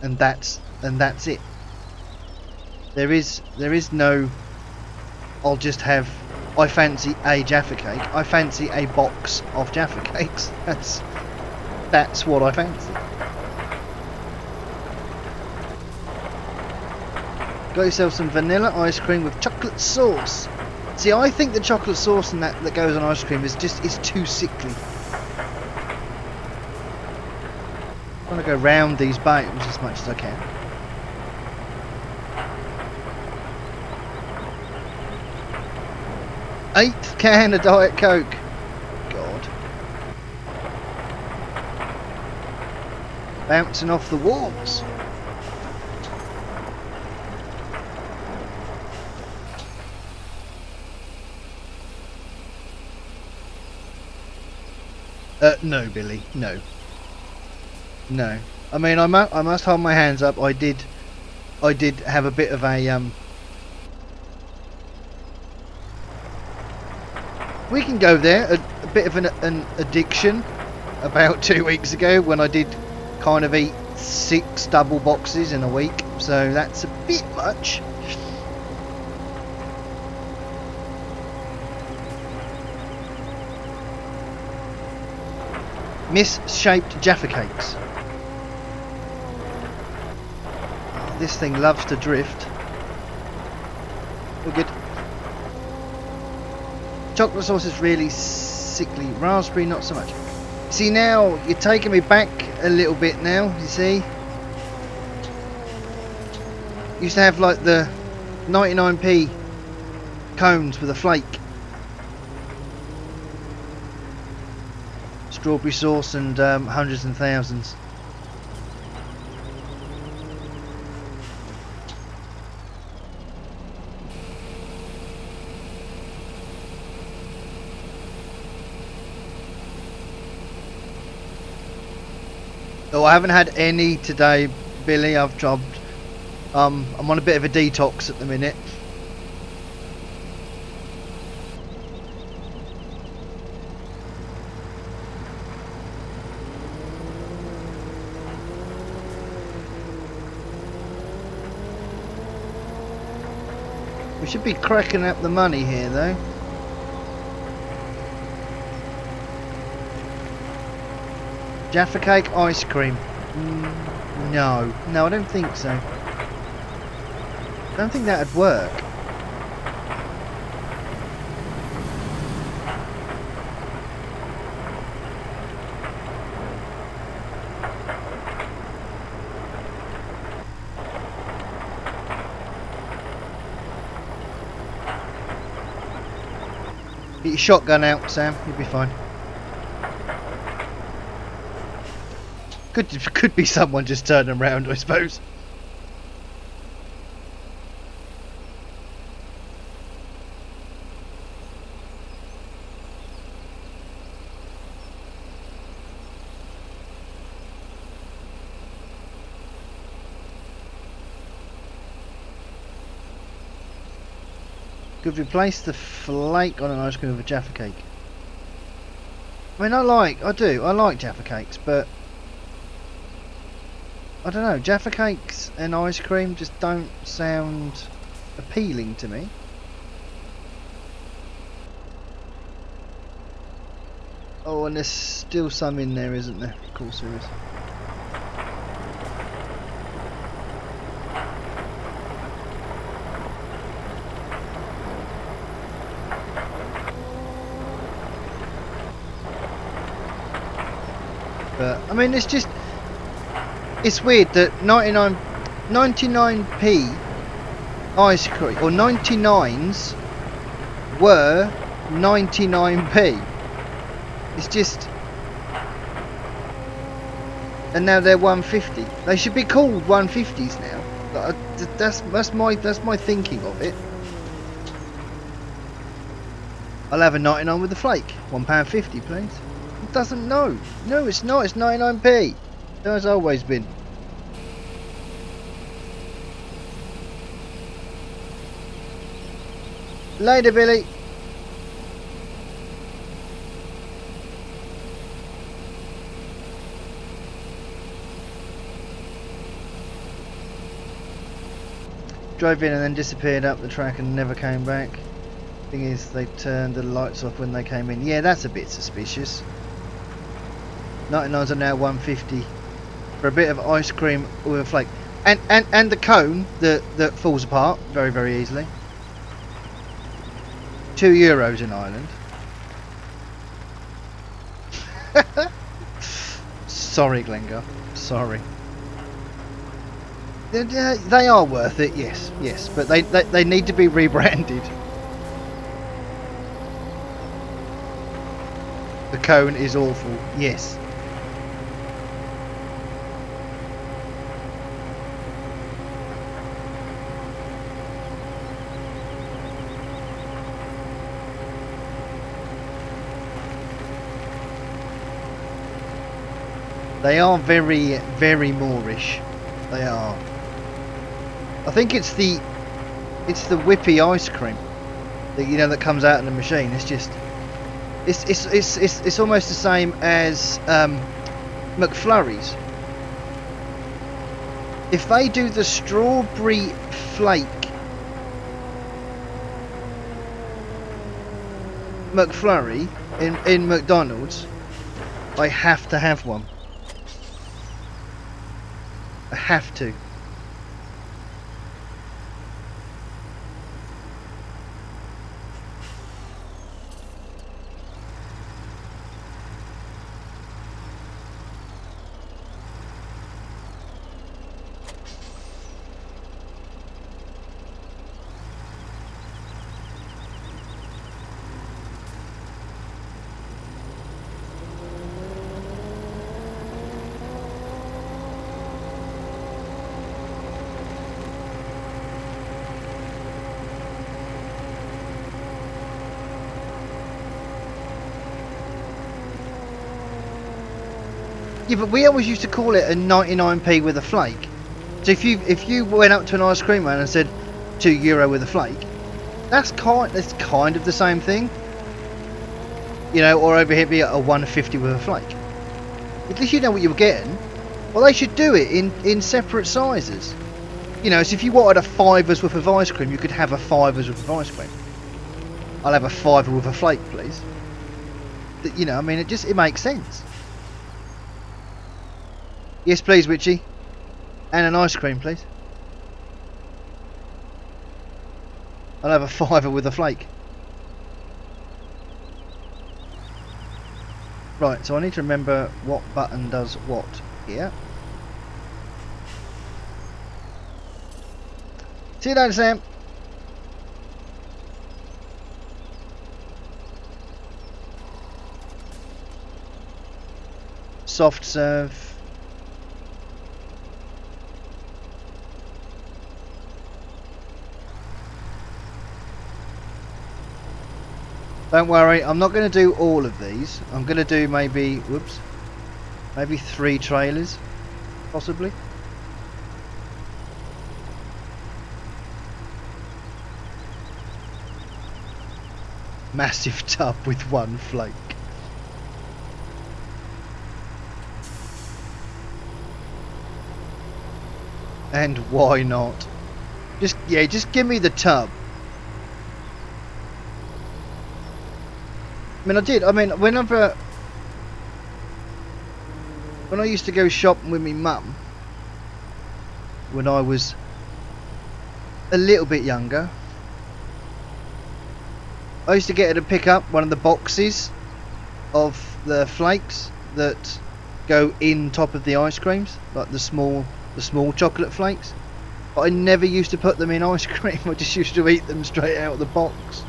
and that's it. There is no. I'll just have. I fancy a Jaffa cake. I fancy a box of Jaffa cakes. That's what I fancy. Got yourself some vanilla ice cream with chocolate sauce. See, I think the chocolate sauce and that goes on ice cream is too sickly. I'm trying to go round these bales as much as I can. Eighth can of Diet Coke. God. Bouncing off the walls. No, Billy. No. No. I mean, I must hold my hands up. I did have a bit of a we can go there. A bit of an addiction about 2 weeks ago when I did kind of eat 6 double boxes in a week. So that's a bit much. Misshaped Jaffa cakes. Oh, this thing loves to drift. We're good. Chocolate sauce is really sickly. Raspberry, not so much. See, now you're taking me back a little bit now, you see. Used to have like the 99p cones with a flake. Strawberry sauce and hundreds and thousands. Oh, I haven't had any today, Billy. I've dropped. I'm on a bit of a detox at the minute. We should be cracking up the money here, though. Jaffa cake ice cream. No, I don't think so. I don't think that'd work. Get your shotgun out, Sam. You'll be fine. Could be someone just turning around, I suppose. Could replace the flake on an ice cream with a Jaffa cake. I mean, I like Jaffa cakes, but I don't know, Jaffa cakes and ice cream just don't sound appealing to me. Oh, and there's still some in there, isn't there? Of course there is. But I mean, it's weird that 99p ice cream, or 99s were 99p. It's just, and now they're 150. They should be called 150s now. That's my thinking of it. I'll have a 99 with the flake. £1.50, please. It doesn't know. No, it's not. It's 99p. It has always been. Later, Billy. Drove in and then disappeared up the track and never came back. Thing is, they turned the lights off when they came in. Yeah, that's a bit suspicious. 99s are now 150 for a bit of ice cream with a flake, and the cone that falls apart very, very easily. €2 in Ireland. Sorry, Glengar. Sorry. They are worth it, yes, but they need to be rebranded. The cone is awful, yes. They are very, very Moorish. They are. I think it's the whippy ice cream that that comes out in the machine. It's just it's almost the same as McFlurries. If they do the strawberry flake McFlurry in McDonald's, I have to have one. I have to. Yeah, but we always used to call it a 99p with a flake. So if you went up to an ice cream man and said €2 with a flake, that's kind of the same thing. Or over here be a 150 with a flake. At least you know what you were getting. Well, they should do it in separate sizes. You know, so if you wanted a fiver's worth of ice cream, you could have a fiver's worth of ice cream. I'll have a fiver with a flake, please. You know, I mean, it makes sense. Yes, please, Witchy. And an ice cream, please. I'll have a fiver with a flake. Right, so I need to remember what button does what here. See you later, Sam. Soft serve. Don't worry, I'm not going to do all of these. I'm going to do maybe, whoops, maybe 3 trailers, possibly. Massive tub with 1 flake. And why not? Just give me the tub. I mean, when I used to go shopping with my mum, when I was a little bit younger, I used to get her to pick up one of the boxes of the flakes that go in top of the ice creams, like the small chocolate flakes. But I never used to put them in ice cream. I just used to eat them straight out of the box.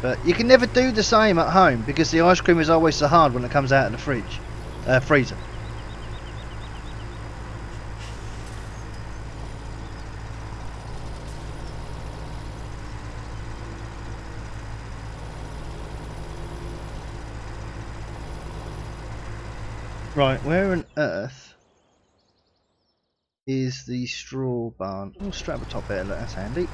But you can never do the same at home because the ice cream is always so hard when it comes out of the freezer. Right, where on earth is the straw barn? Oh, strap the top there, that's handy.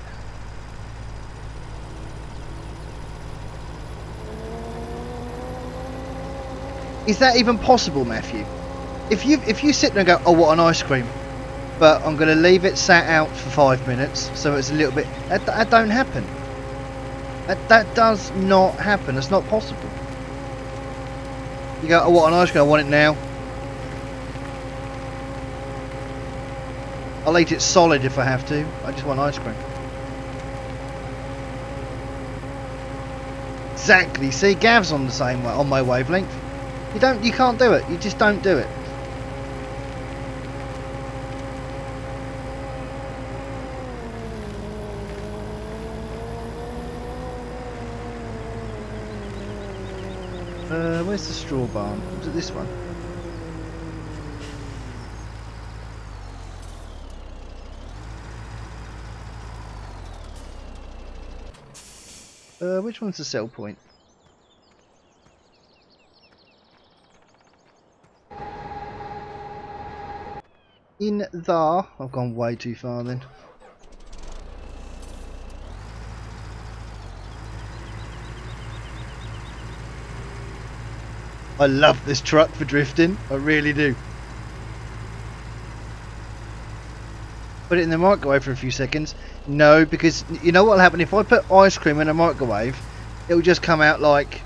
Is that even possible, Matthew? If you sit there and go, oh, what an ice cream, but I'm going to leave it sat out for 5 minutes, so it's a little bit. That don't happen. That does not happen. That's not possible. You go, oh, what an ice cream, I want it now. I'll eat it solid if I have to. I just want ice cream. Exactly. See, Gav's on the same way, on my wavelength. You can't do it. You just don't do it. Where's the straw barn? Was it this one? Which one's the sell point? I've gone way too far then. I love this truck for drifting, I really do. Put it in the microwave for a few seconds. No, because you know what'll happen if I put ice cream in a microwave? It'll just come out like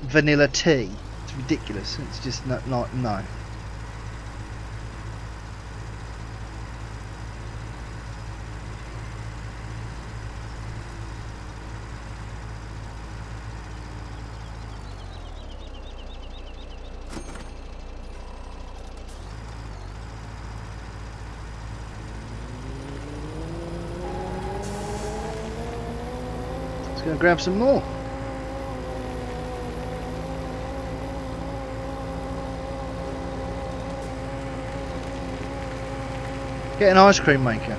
vanilla tea. It's ridiculous. It's just not no. Gonna grab some more. Get an ice cream maker.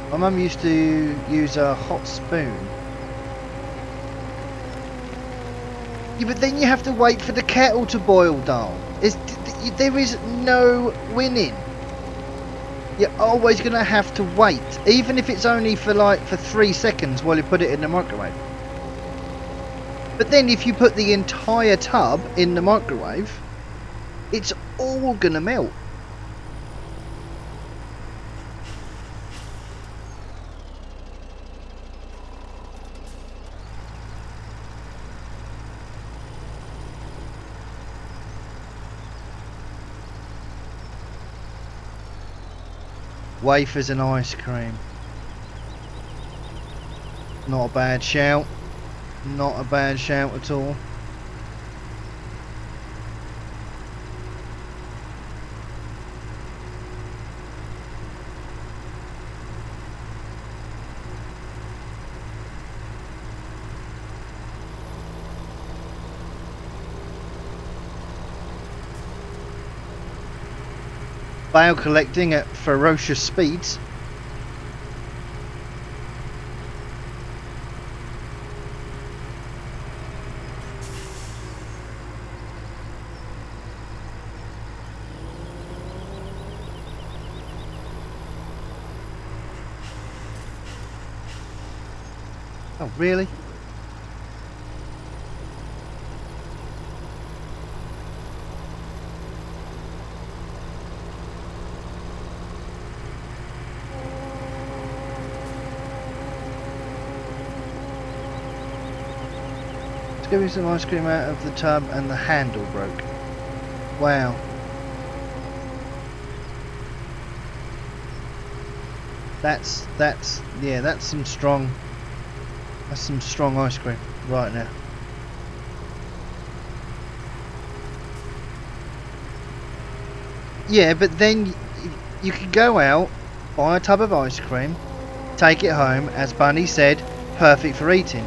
My mum used to use a hot spoon. Yeah, but then you have to wait for the kettle to boil, Dal. There is no winning. You're always going to have to wait, even if it's only for like for 3 seconds while you put it in the microwave. But then if you put the entire tub in the microwave, it's all going to melt. Wafers and ice cream. Not a bad shout. Not a bad shout at all. Bale collecting at ferocious speeds. Oh, really? Let's give me some ice cream out of the tub and the handle broke. Wow. That's some strong ice cream right now. Yeah, but then you can go out, buy a tub of ice cream, take it home, as Bunny said, perfect for eating.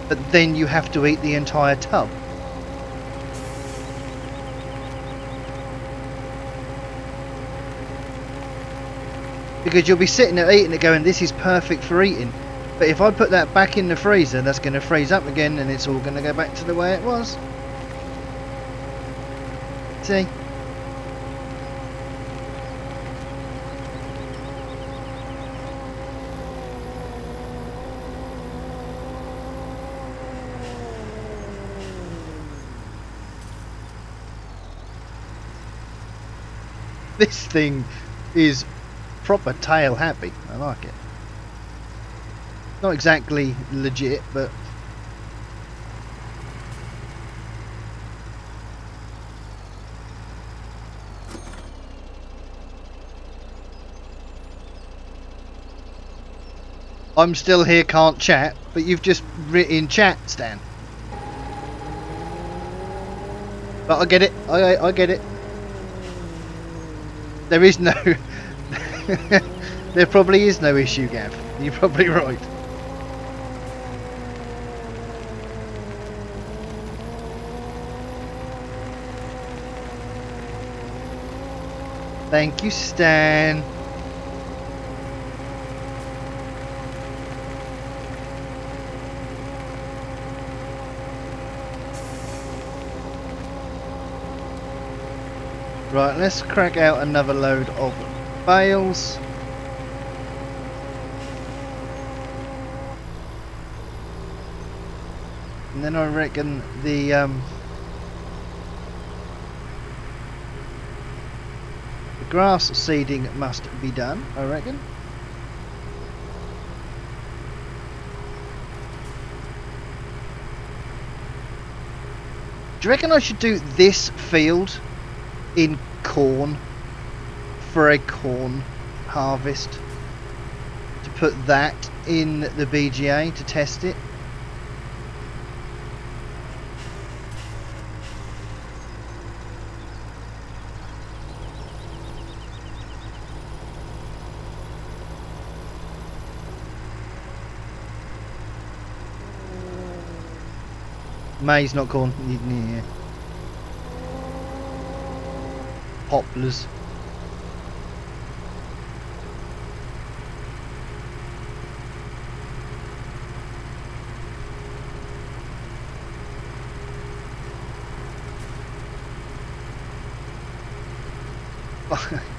But then you have to eat the entire tub. Because you'll be sitting there eating it going, this is perfect for eating. But if I put that back in the freezer, that's going to freeze up again and it's all going to go back to the way it was. See? This thing is proper tail happy. I like it. Not exactly legit, but I'm still here, can't chat, but you've just written chat, Stan. But I get it. I get it. There is no there probably is no issue, Gav. You're probably right. Thank you, Stan. Right, let's crack out another load of bales. And then I reckon the grass seeding must be done, I reckon. Do you reckon I should do this field in corn for a corn harvest? To put that in the BGA to test it? Maize, not corn. Yeah. Poplars.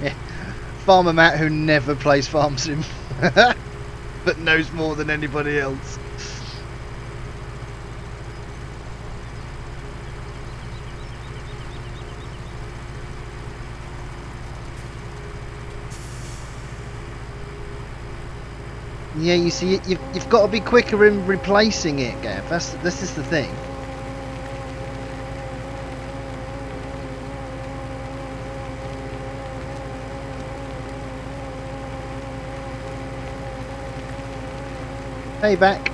Yeah. Farmer Matt who never plays Farm Sim, but knows more than anybody else. Yeah, you see, you've got to be quicker in replacing it, Gav. This is the thing. Hey back.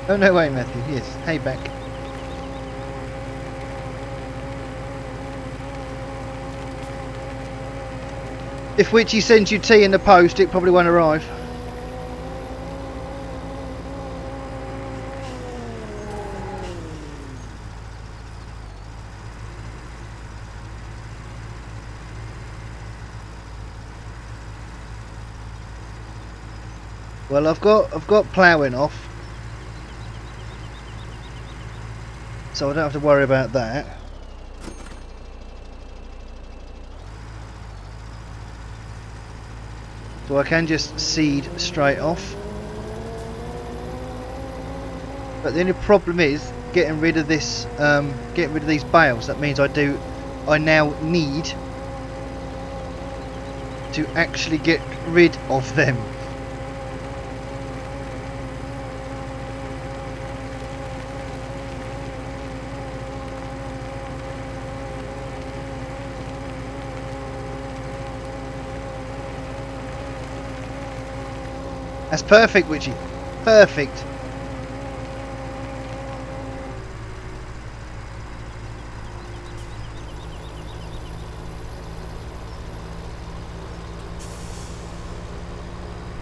Oh no, wait, Matthew. Yes, hey back. If Witchy sends you tea in the post, it probably won't arrive. Well, I've got ploughing off, so I don't have to worry about that. So I can just seed straight off. But the only problem is getting rid of this, getting rid of these bales. That means I now need to actually get rid of them. That's perfect, Witchy. Perfect.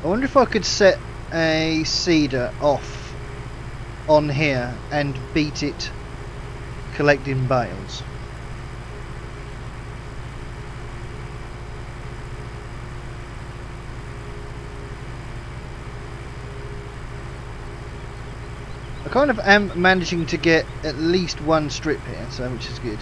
I wonder if I could set a seeder off on here and beat it collecting bales. I kind of am managing to get at least one strip here, so which is good.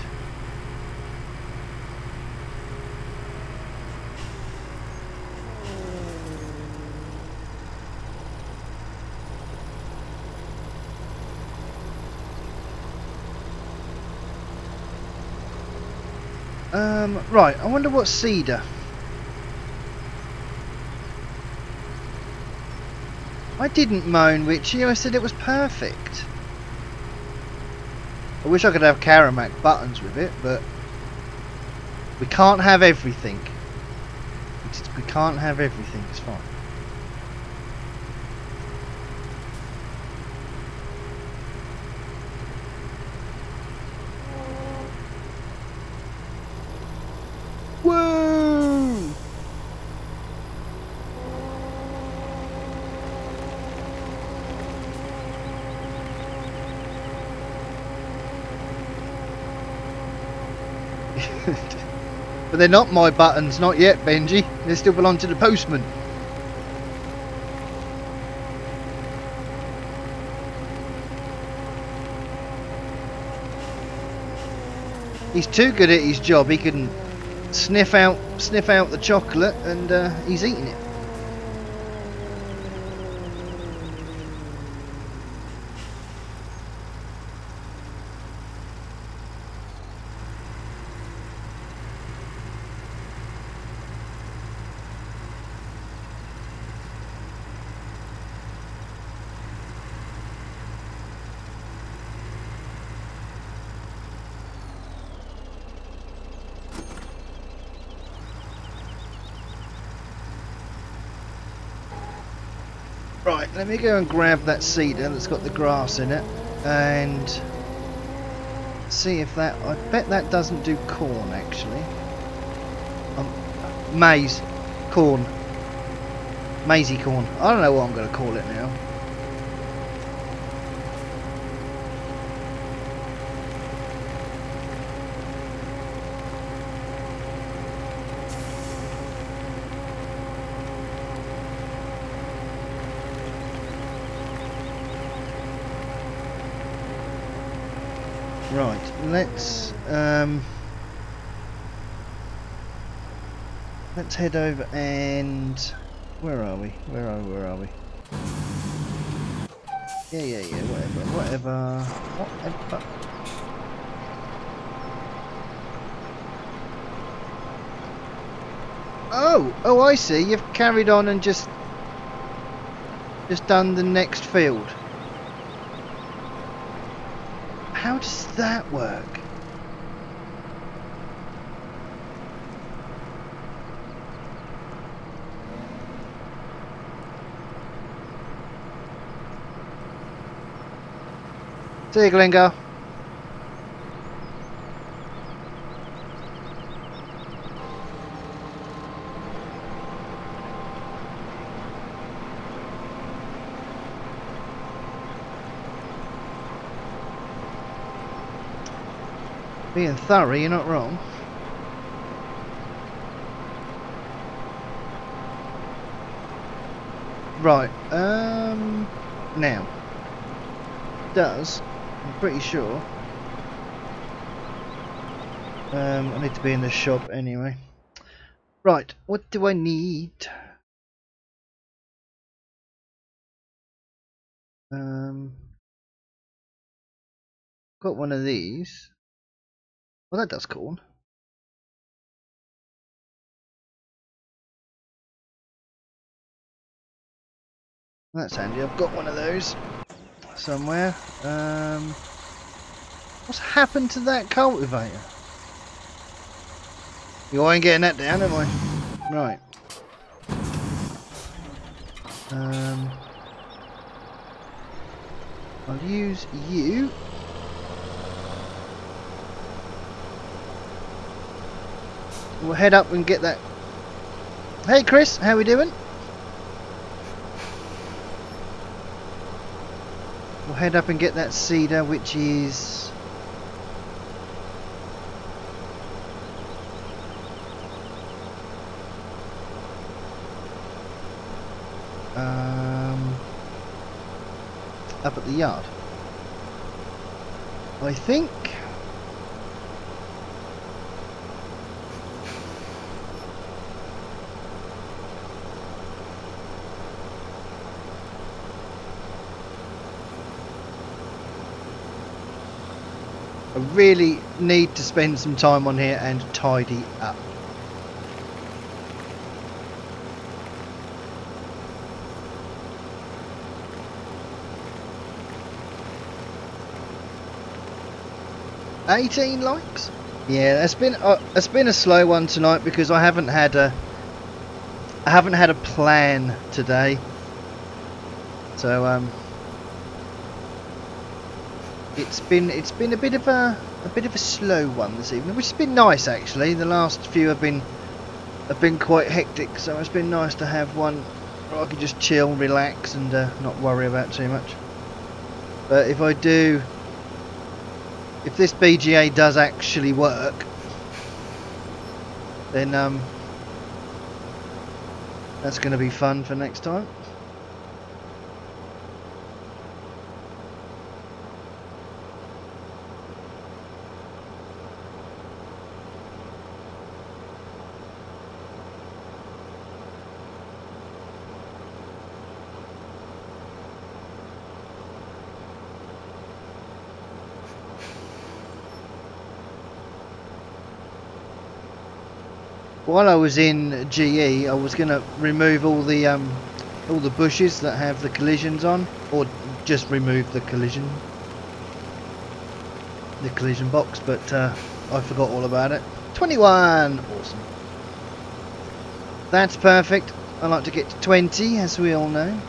Right, I wonder what seeder. I didn't moan, Witchy, I said it was perfect. I wish I could have Karamak buttons with it, but we can't have everything. We can't have everything, it's fine. Woo! But they're not my buttons, not yet, Benji. They still belong to the postman. He's too good at his job. He can sniff out the chocolate, and he's eating it. Right, let me go and grab that cedar that's got the grass in it and see if that... I bet that doesn't do corn, actually. Maize. Corn. Maisie corn. I don't know what I'm going to call it now. Right, let's Let's head over and... Where are we? Where are we? Yeah, whatever. Oh, I see. You've carried on and just done the next field. How does that work? See you, Glengar. Being thorough, you're not wrong. Right, now, I'm pretty sure, I need to be in the shop anyway. Right, what do I need? Got one of these. Well, that does corn. That's handy. I've got one of those somewhere. What's happened to that cultivator? You ain't getting that down, am I? Right. I'll use you. We'll head up and get that. Hey Chris, how we doing? We'll head up and get that cedar, which is... up at the yard, I think. I really need to spend some time on here and tidy up. $18 likes? Yeah, it's been a slow one tonight because I haven't had a plan today. So it's been a bit of a slow one this evening, which has been nice actually. The last few have been quite hectic, so it's been nice to have one where I can just chill, relax, and not worry about too much. But if this BGA does actually work, then that's going to be fun for next time. While I was in GE, I was going to remove all the bushes that have the collisions on, or just remove the collision box, but I forgot all about it. 21, awesome. That's perfect. I like to get to 20, as we all know.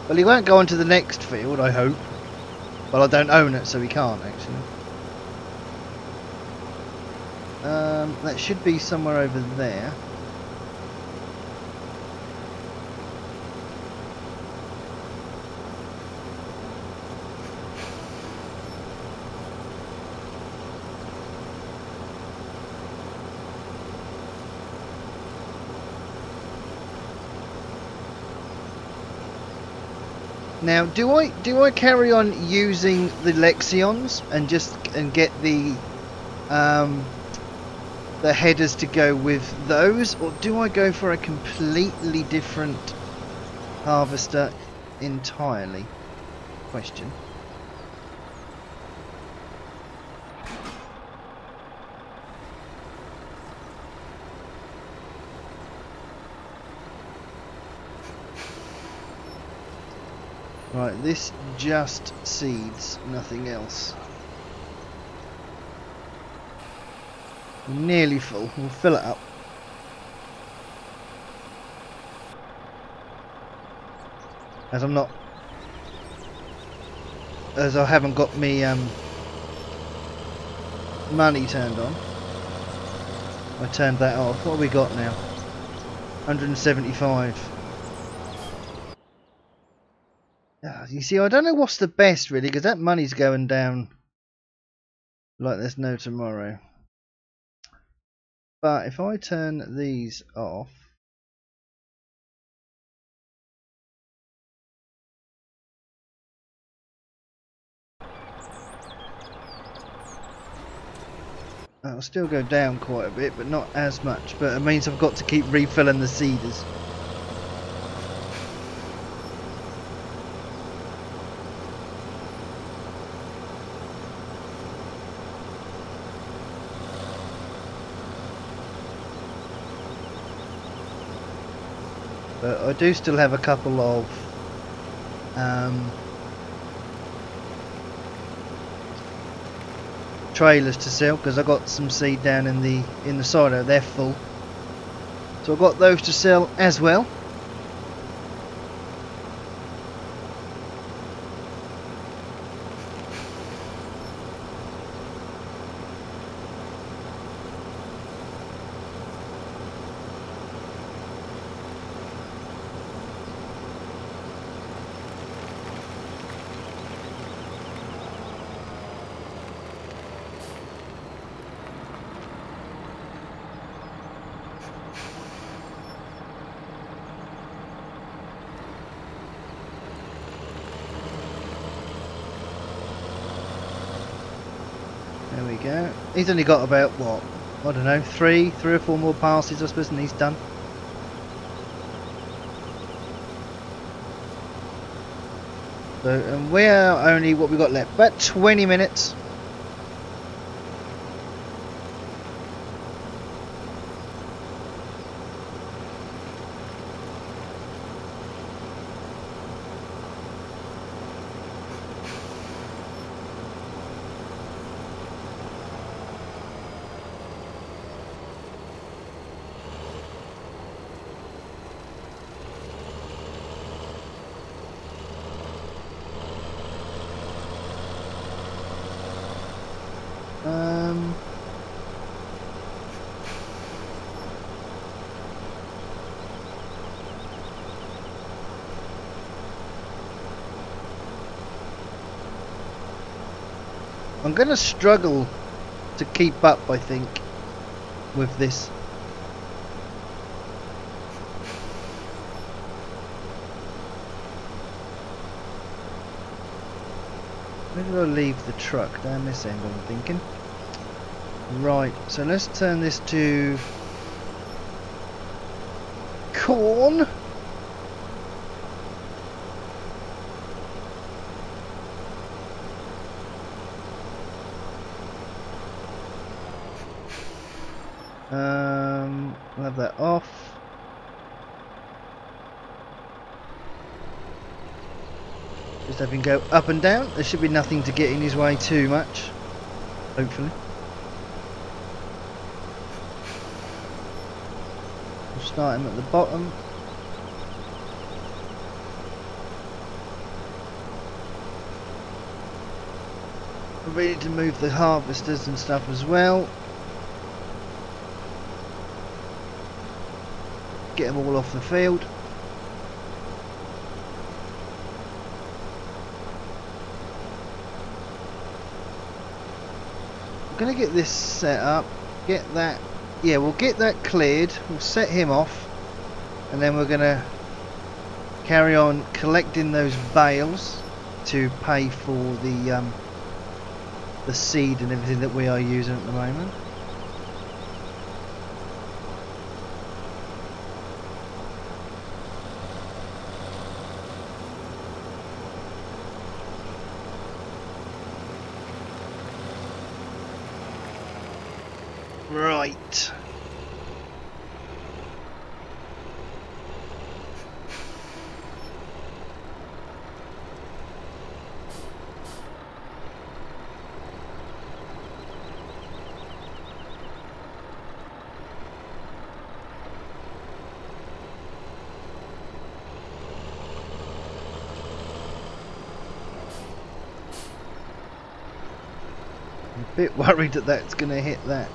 Well, he won't go on to the next field, I hope. Well, I don't own it, so we can't actually. That should be somewhere over there. Now, do I carry on using the Lexions and get the headers to go with those, or do I go for a completely different harvester entirely? Question. Right, this just seeds, nothing else. We're nearly full. We'll fill it up. As I haven't got me money turned on. I turned that off. What have we got now? 175. You see, I don't know what's the best really, because that money's going down like there's no tomorrow. But if I turn these off, it'll still go down quite a bit, but not as much. But it means I've got to keep refilling the seeders. But I do still have a couple of trailers to sell, because I got some seed down in the silo. They're full, so I've got those to sell as well. There we go. He's only got about, what, I don't know, three or four more passes, I suppose, and he's done. So, and we're only, what we got left? About 20 minutes. I'm going to struggle to keep up, I think, with this. Where did I leave the truck? Down this end, I'm thinking. Right, so let's turn this to corn. We'll have that off. Just have him go up and down. There should be nothing to get in his way too much, hopefully. We'll start him at the bottom. We need to move the harvesters and stuff as well. Get them all off the field. I'm going to get this set up, get that, yeah, we'll get that cleared, we'll set him off, and then we're going to carry on collecting those bales to pay for the seed and everything that we are using at the moment. Right. I'm a bit worried that that's going to hit that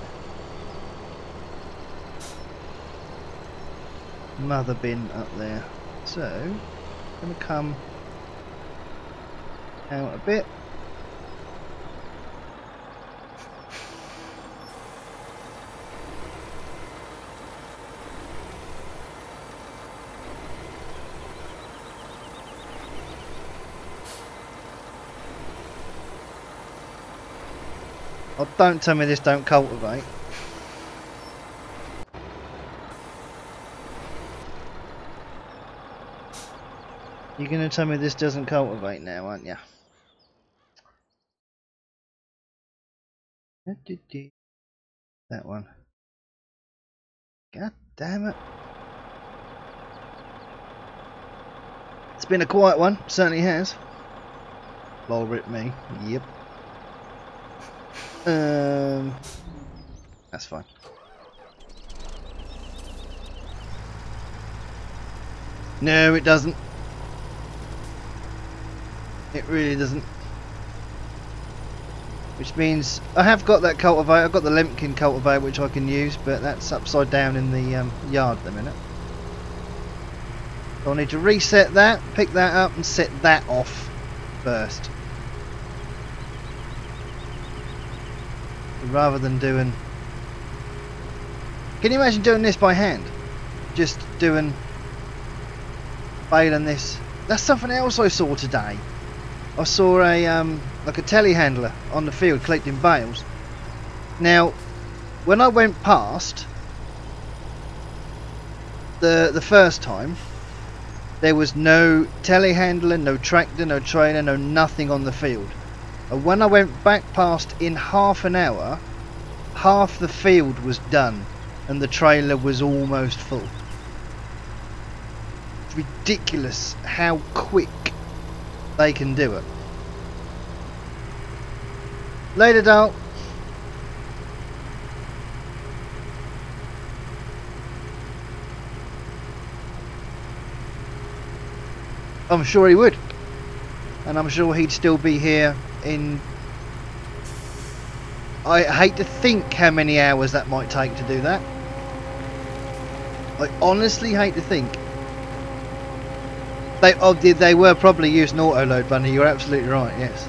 mother bin up there, so I'm going to come out a bit. Oh, don't tell me this don't cultivate. You're going to tell me this doesn't cultivate now, aren't you? That one. God damn it. It's been a quiet one, certainly has. Lol, rip me. Yep. That's fine. No, it doesn't. It really doesn't. Which means I have got that cultivator. I've got the Lemkin cultivator which I can use, but that's upside down in the yard at the minute. So I need to reset that, pick that up and set that off first. Rather than doing... Can you imagine doing this by hand? Just doing... baling this. That's something else I saw today. I saw a like a telehandler on the field collecting bales. Now, when I went past the first time, there was no telehandler, no tractor, no trailer, no nothing on the field. And when I went back past in half an hour, half the field was done and the trailer was almost full. It's ridiculous how quick they can do it. Later, Dal. I'm sure he would, and I'm sure he'd still be here in... I hate to think how many hours that might take to do that. I honestly hate to think. They were probably using auto load, Bunny. You're absolutely right. Yes.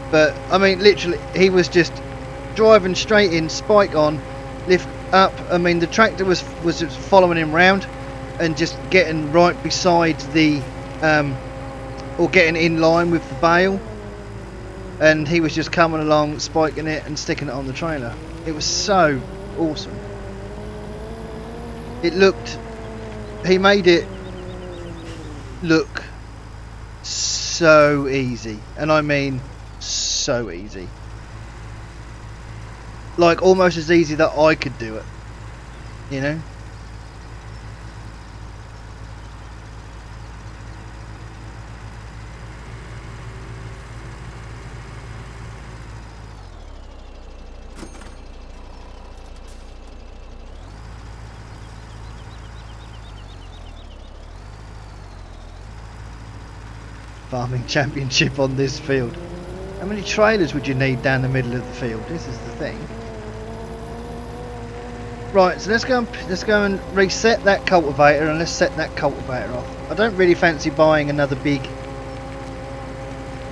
But I mean, literally, he was just driving straight in, spike on, lift up. I mean, the tractor was just following him round and just getting right beside the, or getting in line with the bale, and he was just coming along, spiking it and sticking it on the trailer. It was so awesome. It looked. He made it look so easy, and I mean so easy, like almost as easy that I could do it, you know. Farming championship on this field. How many trailers would you need down the middle of the field? This is the thing. Right, so let's go and reset that cultivator, and let's set that cultivator off. I don't really fancy buying another big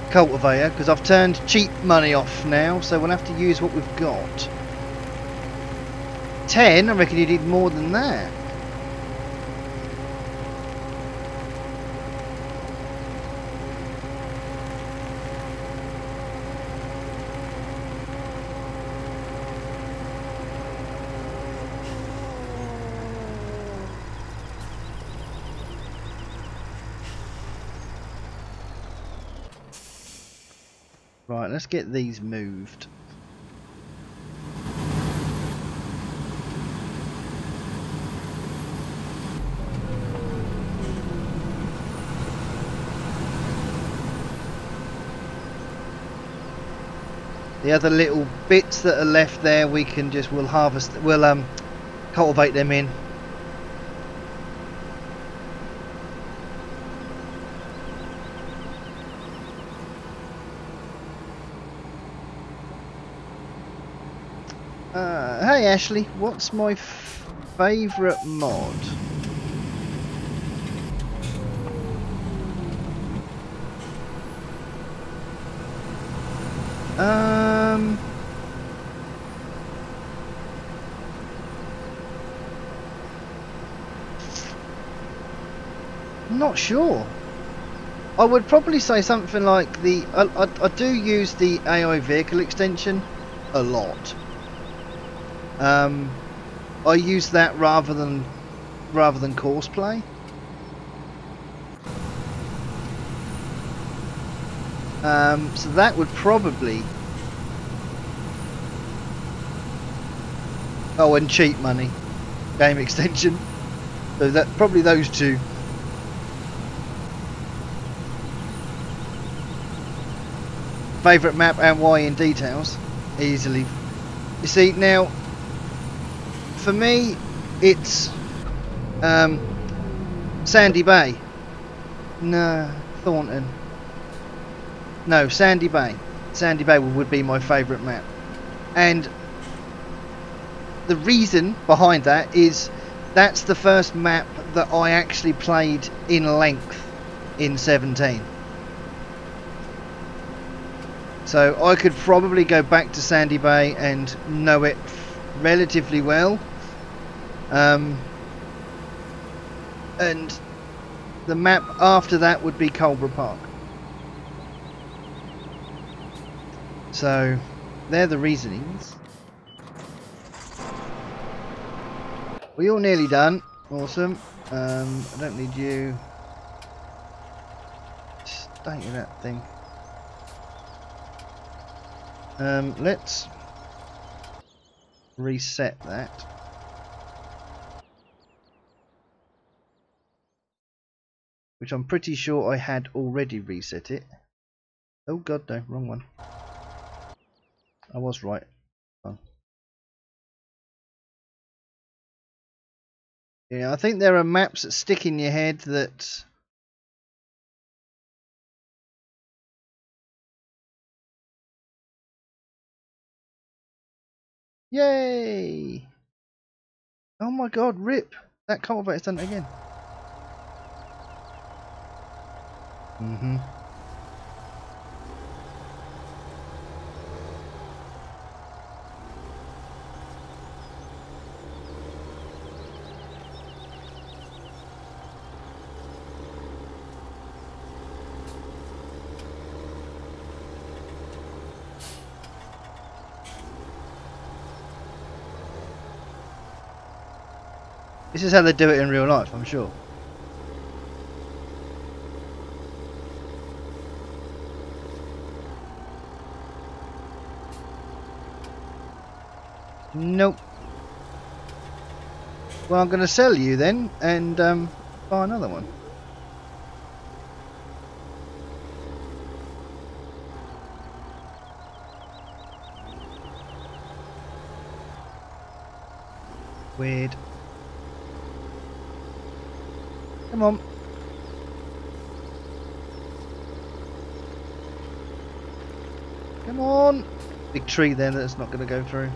cultivator because I've turned cheap money off now, so we'll have to use what we've got. 10, I reckon you need more than that. Right, let's get these moved. The other little bits that are left there, we'll harvest, we'll cultivate them in. Hey Ashley, what's my favourite mod? Not sure. I would probably say something like I do use the AI vehicle extension a lot. I use that rather than course play. So that would probably. Oh, and cheap money, game extension. So that probably those two. Favourite map and why in details, easily. You see now, for me, it's Sandy Bay. No, Thornton. No, Sandy Bay. Sandy Bay would be my favourite map, and the reason behind that is that's the first map that I actually played in length in 17. So I could probably go back to Sandy Bay and know it relatively well. And the map after that would be Culbra Park. So they're the reasonings. We're all nearly done. Awesome. I don't need you. State of that thing. Let's reset that. Which I'm pretty sure I had already reset it. Oh god, no, wrong one. I was right. Oh. Yeah, I think there are maps that stick in your head that... Yay! Oh my god, rip! That cultivator's done it again. This is how they do it in real life, I'm sure. Nope. Well, I'm going to sell you then and buy another one. Weird. Come on. Come on. Big tree there that's not going to go through.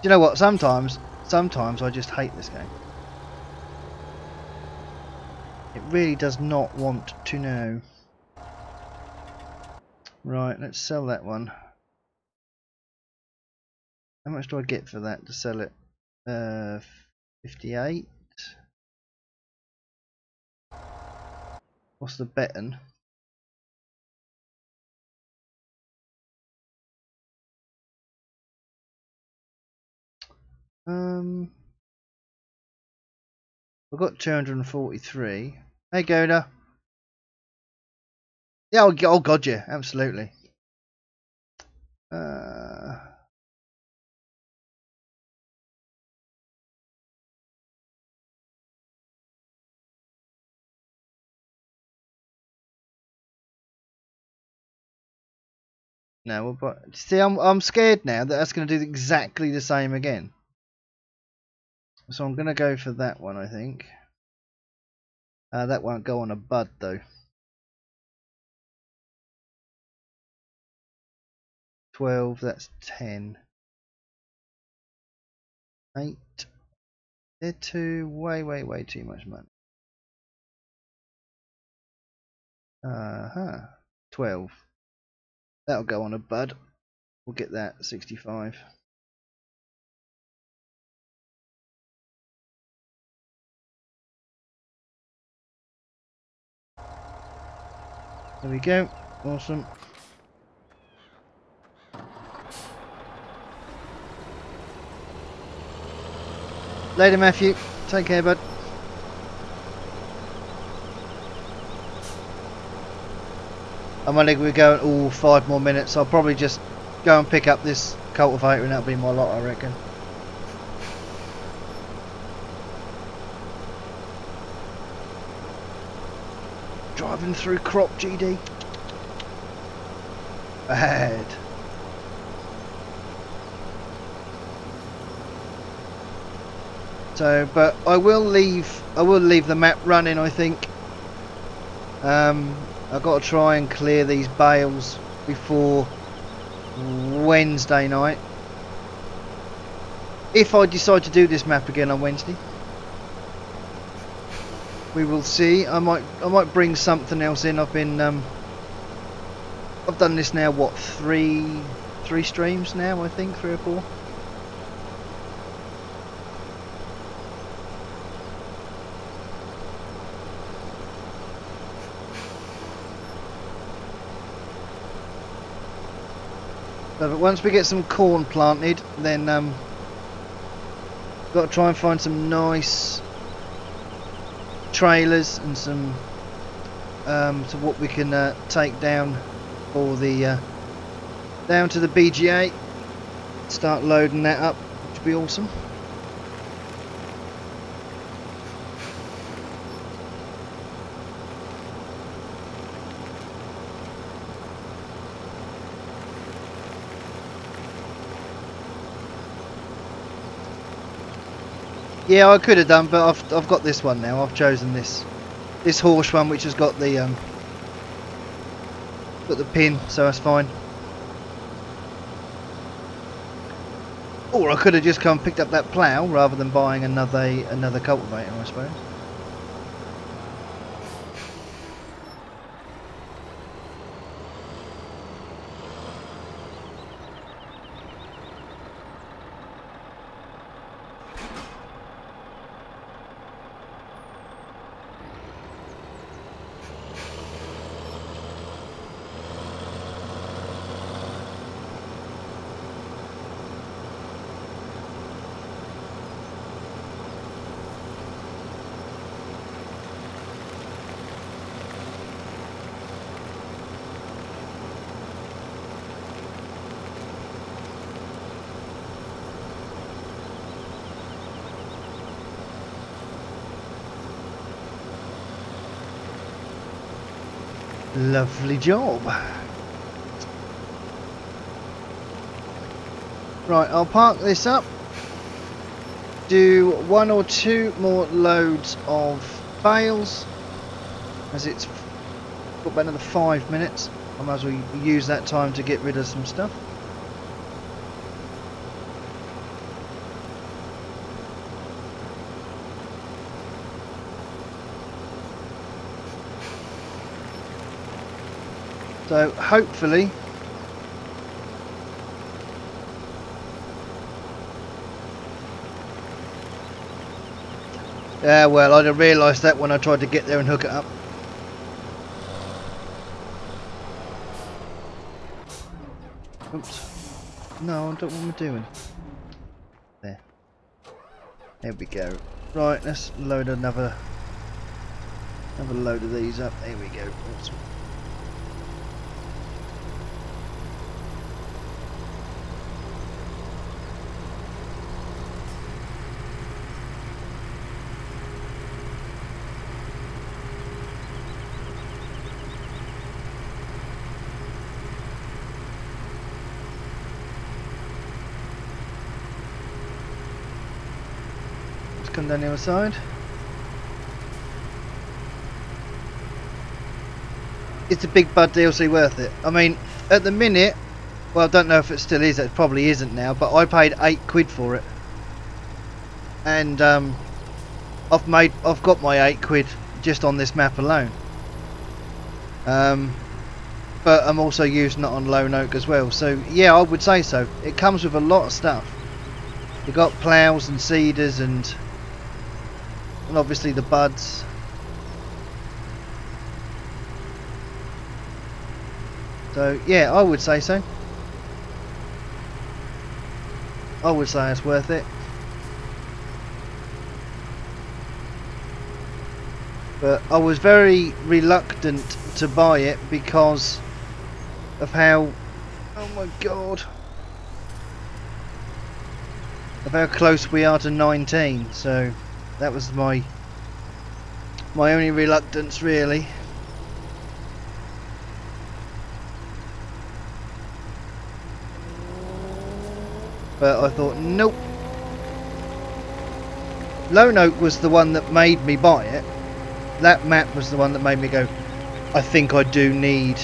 You know what? Sometimes I just hate this game. It really does not want to know. Right, let's sell that one. How much do I get for that to sell it? 58. What's the betting? I've got 243. Hey Goda. Yeah, oh god, yeah, absolutely. No, but see, I'm scared now that that's going to do exactly the same again. So I'm going to go for that one, I think. That won't go on a bud though. 12, that's 10. 8. They're too way too much money. 12. That'll go on a bud. We'll get that 65. There we go. Awesome. Later, Matthew. Take care, bud. I'm only going to go all 5 more minutes. I'll probably just go and pick up this cultivator and that'll be my lot, I reckon. Driving through crop, GD. Bad. So, but I will leave the map running, I think. I've got to try and clear these bales before Wednesday night. If I decide to do this map again on Wednesday, we will see. I might bring something else in. I've done this now, what, three streams now, I think, 3 or 4. But once we get some corn planted, then got to try and find some nice trailers and some so what we can take down for the down to the BGA. Start loading that up, which would be awesome. Yeah, I could have done, but I've got this one now. I've chosen this horse one, which has got the pin, so that's fine. Or I could have just come and picked up that plough rather than buying another cultivator, I suppose. Lovely job. Right, I'll park this up, do 1 or 2 more loads of bales, as it's got about another 5 minutes. I might as well use that time to get rid of some stuff. So hopefully well, I'd have realised that when I tried to get there and hook it up. Oops. No, I don't know what I'm doing. There. There we go. Right, let's load another load of these up. There we go. Awesome. come down the other side. Is the Big Bud DLC worth it? I mean, at the minute, well, I don't know if it still is. It probably isn't now. But I paid £8 for it, and I've got my £8 just on this map alone. But I'm also using it on Lone Oak as well. So yeah, I would say so. It comes with a lot of stuff. You got ploughs and seeders and obviously the buds. So yeah, I would say so. I would say it's worth it. But I was very reluctant to buy it because of how, oh my god, of how close we are to 19. So that was my only reluctance, really. But I thought, nope. Lone Oak was the one that made me buy it. That map was the one that made me go, I think I do need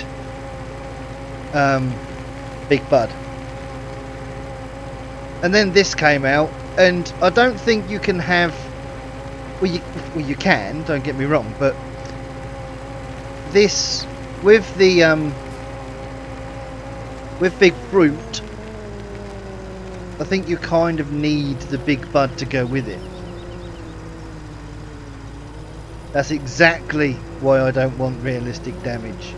Big Bud. And then this came out, and I don't think you can have, well you can, don't get me wrong, but this with the with Big Brute, I think you kind of need the Big Bud to go with it. That's exactly why I don't want realistic damage.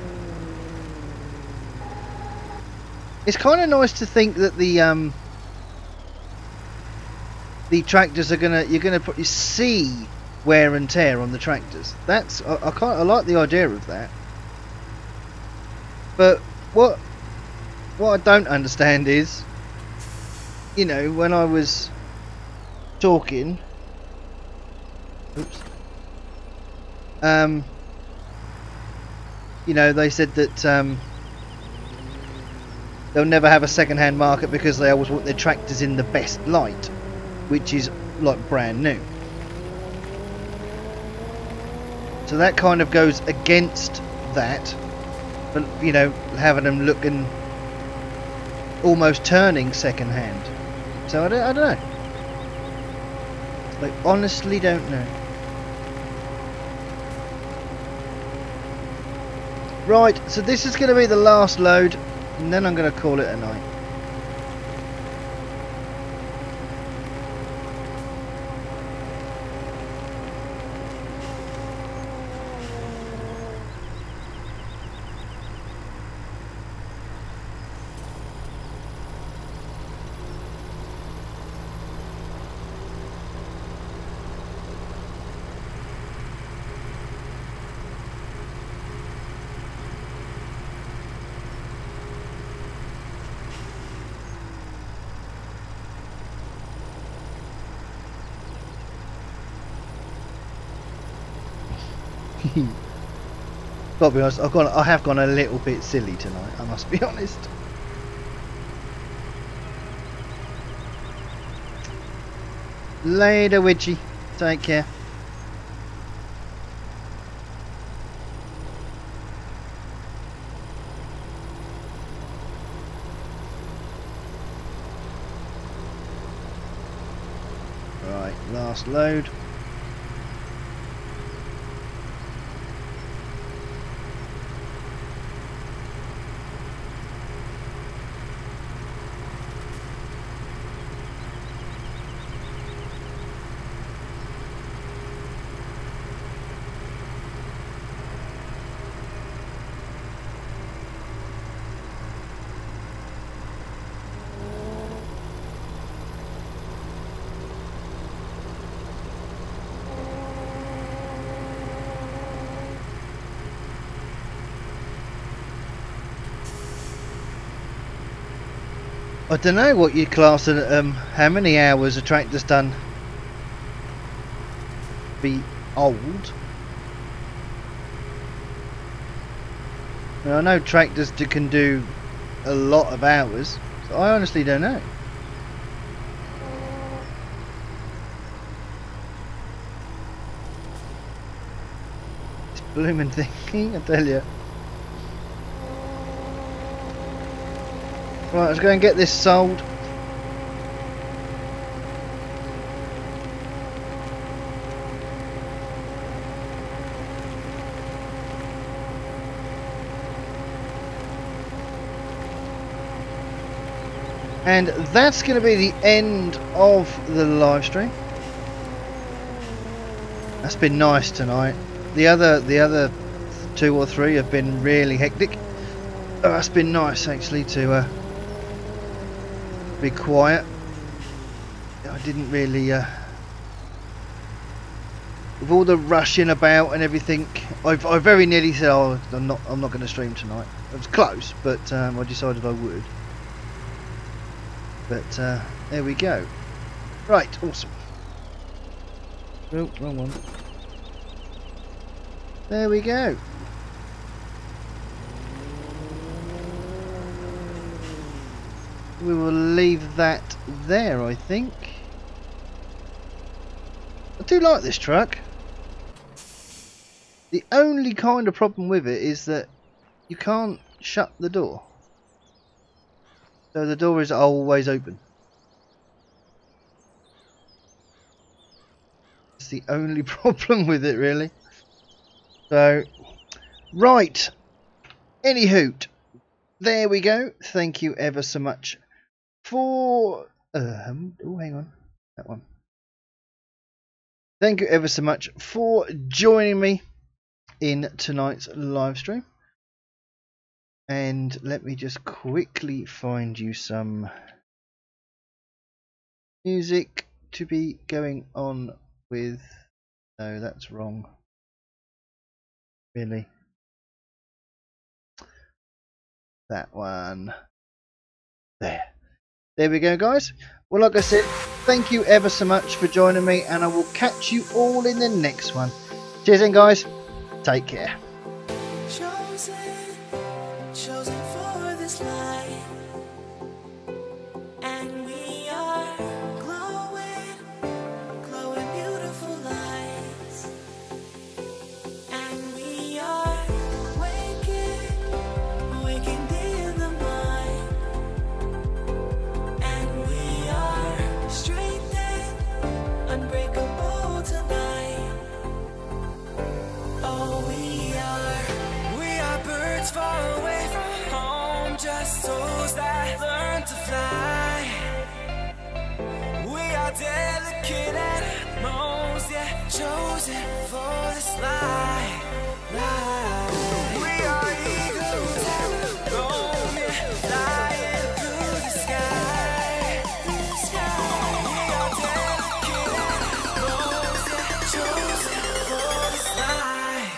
It's kind of nice to think that the tractors are you're gonna probably see wear and tear on the tractors. That's I like the idea of that. But what I don't understand is, you know, when I was talking, oops. You know, they said that they'll never have a second-hand market because they always want their tractors in the best light, which is like brand new. So that kind of goes against that, but you know, having them looking almost turning second-hand. So I don't know. Like, honestly, don't know. Right, so this is going to be the last load, and then I'm going to call it a night. Gotta be honest, I have gone a little bit silly tonight, I must be honest. Later, Witchy. Take care. Right, last load. I don't know what you class how many hours a tractor's done. Be old. Now, I know tractors can do a lot of hours, so I honestly don't know. blooming thing, I tell you. Right, let's go and get this sold. And that's going to be the end of the live stream. That's been nice tonight. The other 2 or 3 have been really hectic. Oh, that's been nice actually to be quiet. I didn't really with all the rushing about and everything. I very nearly said, "Oh, I'm not going to stream tonight." It was close, but I decided I would. But there we go. Right, awesome. Oh, wrong one. There we go. We will leave that there, I think. I do like this truck. The only kind of problem with it is that you can't shut the door. So the door is always open. It's the only problem with it, really. So, right. Anywho, there we go. Thank you ever so much for... oh, hang on. That one. Thank you ever so much for joining me in tonight's live stream. And let me just quickly find you some music to be going on with. No, that's wrong. Really. That one. There. There we go, guys. Well, like I said, thank you ever so much for joining me, and I will catch you all in the next one. Cheers then, guys. Take care. Chosen for this life, and we are glowing beautiful lights, and we are waking in the mind, and we are strengthened, unbreakable tonight. Oh, we are birds far away from home, just souls that learn to fly. We are delicate animals, yeah, chosen for this life. We are eagles that roam, yeah, flying through the sky. We are delicate animals, yeah, chosen for this life.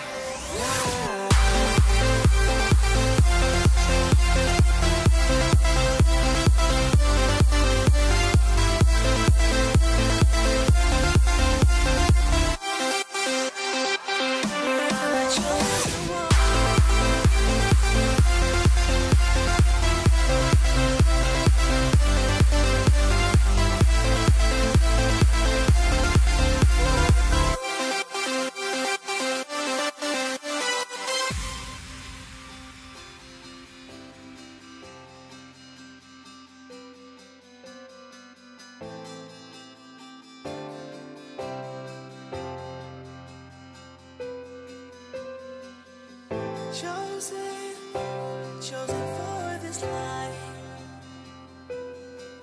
Chosen for this life,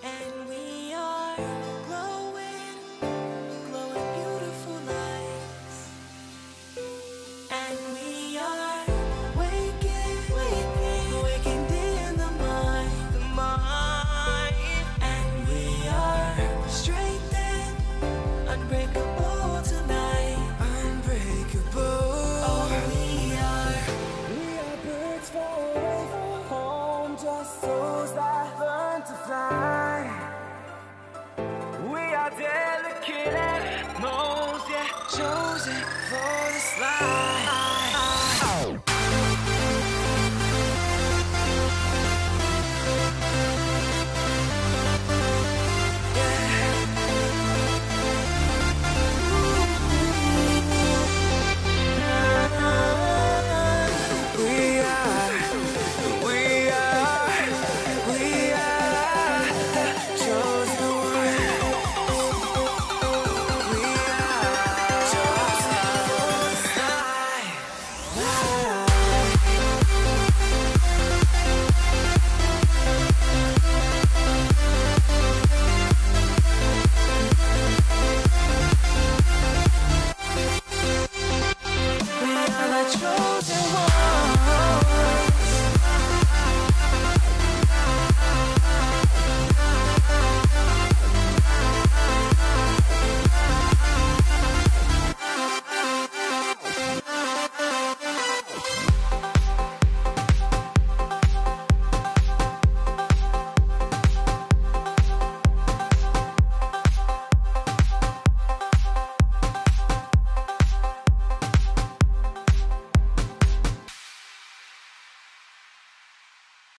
and we are glowing beautiful lights, and we are waking in the mind, and we are strengthened, unbreakable tonight, unbreakable. Oh, we are birds far away from home, just souls that learn to fly. We are delicate animals, yeah, chosen for this life.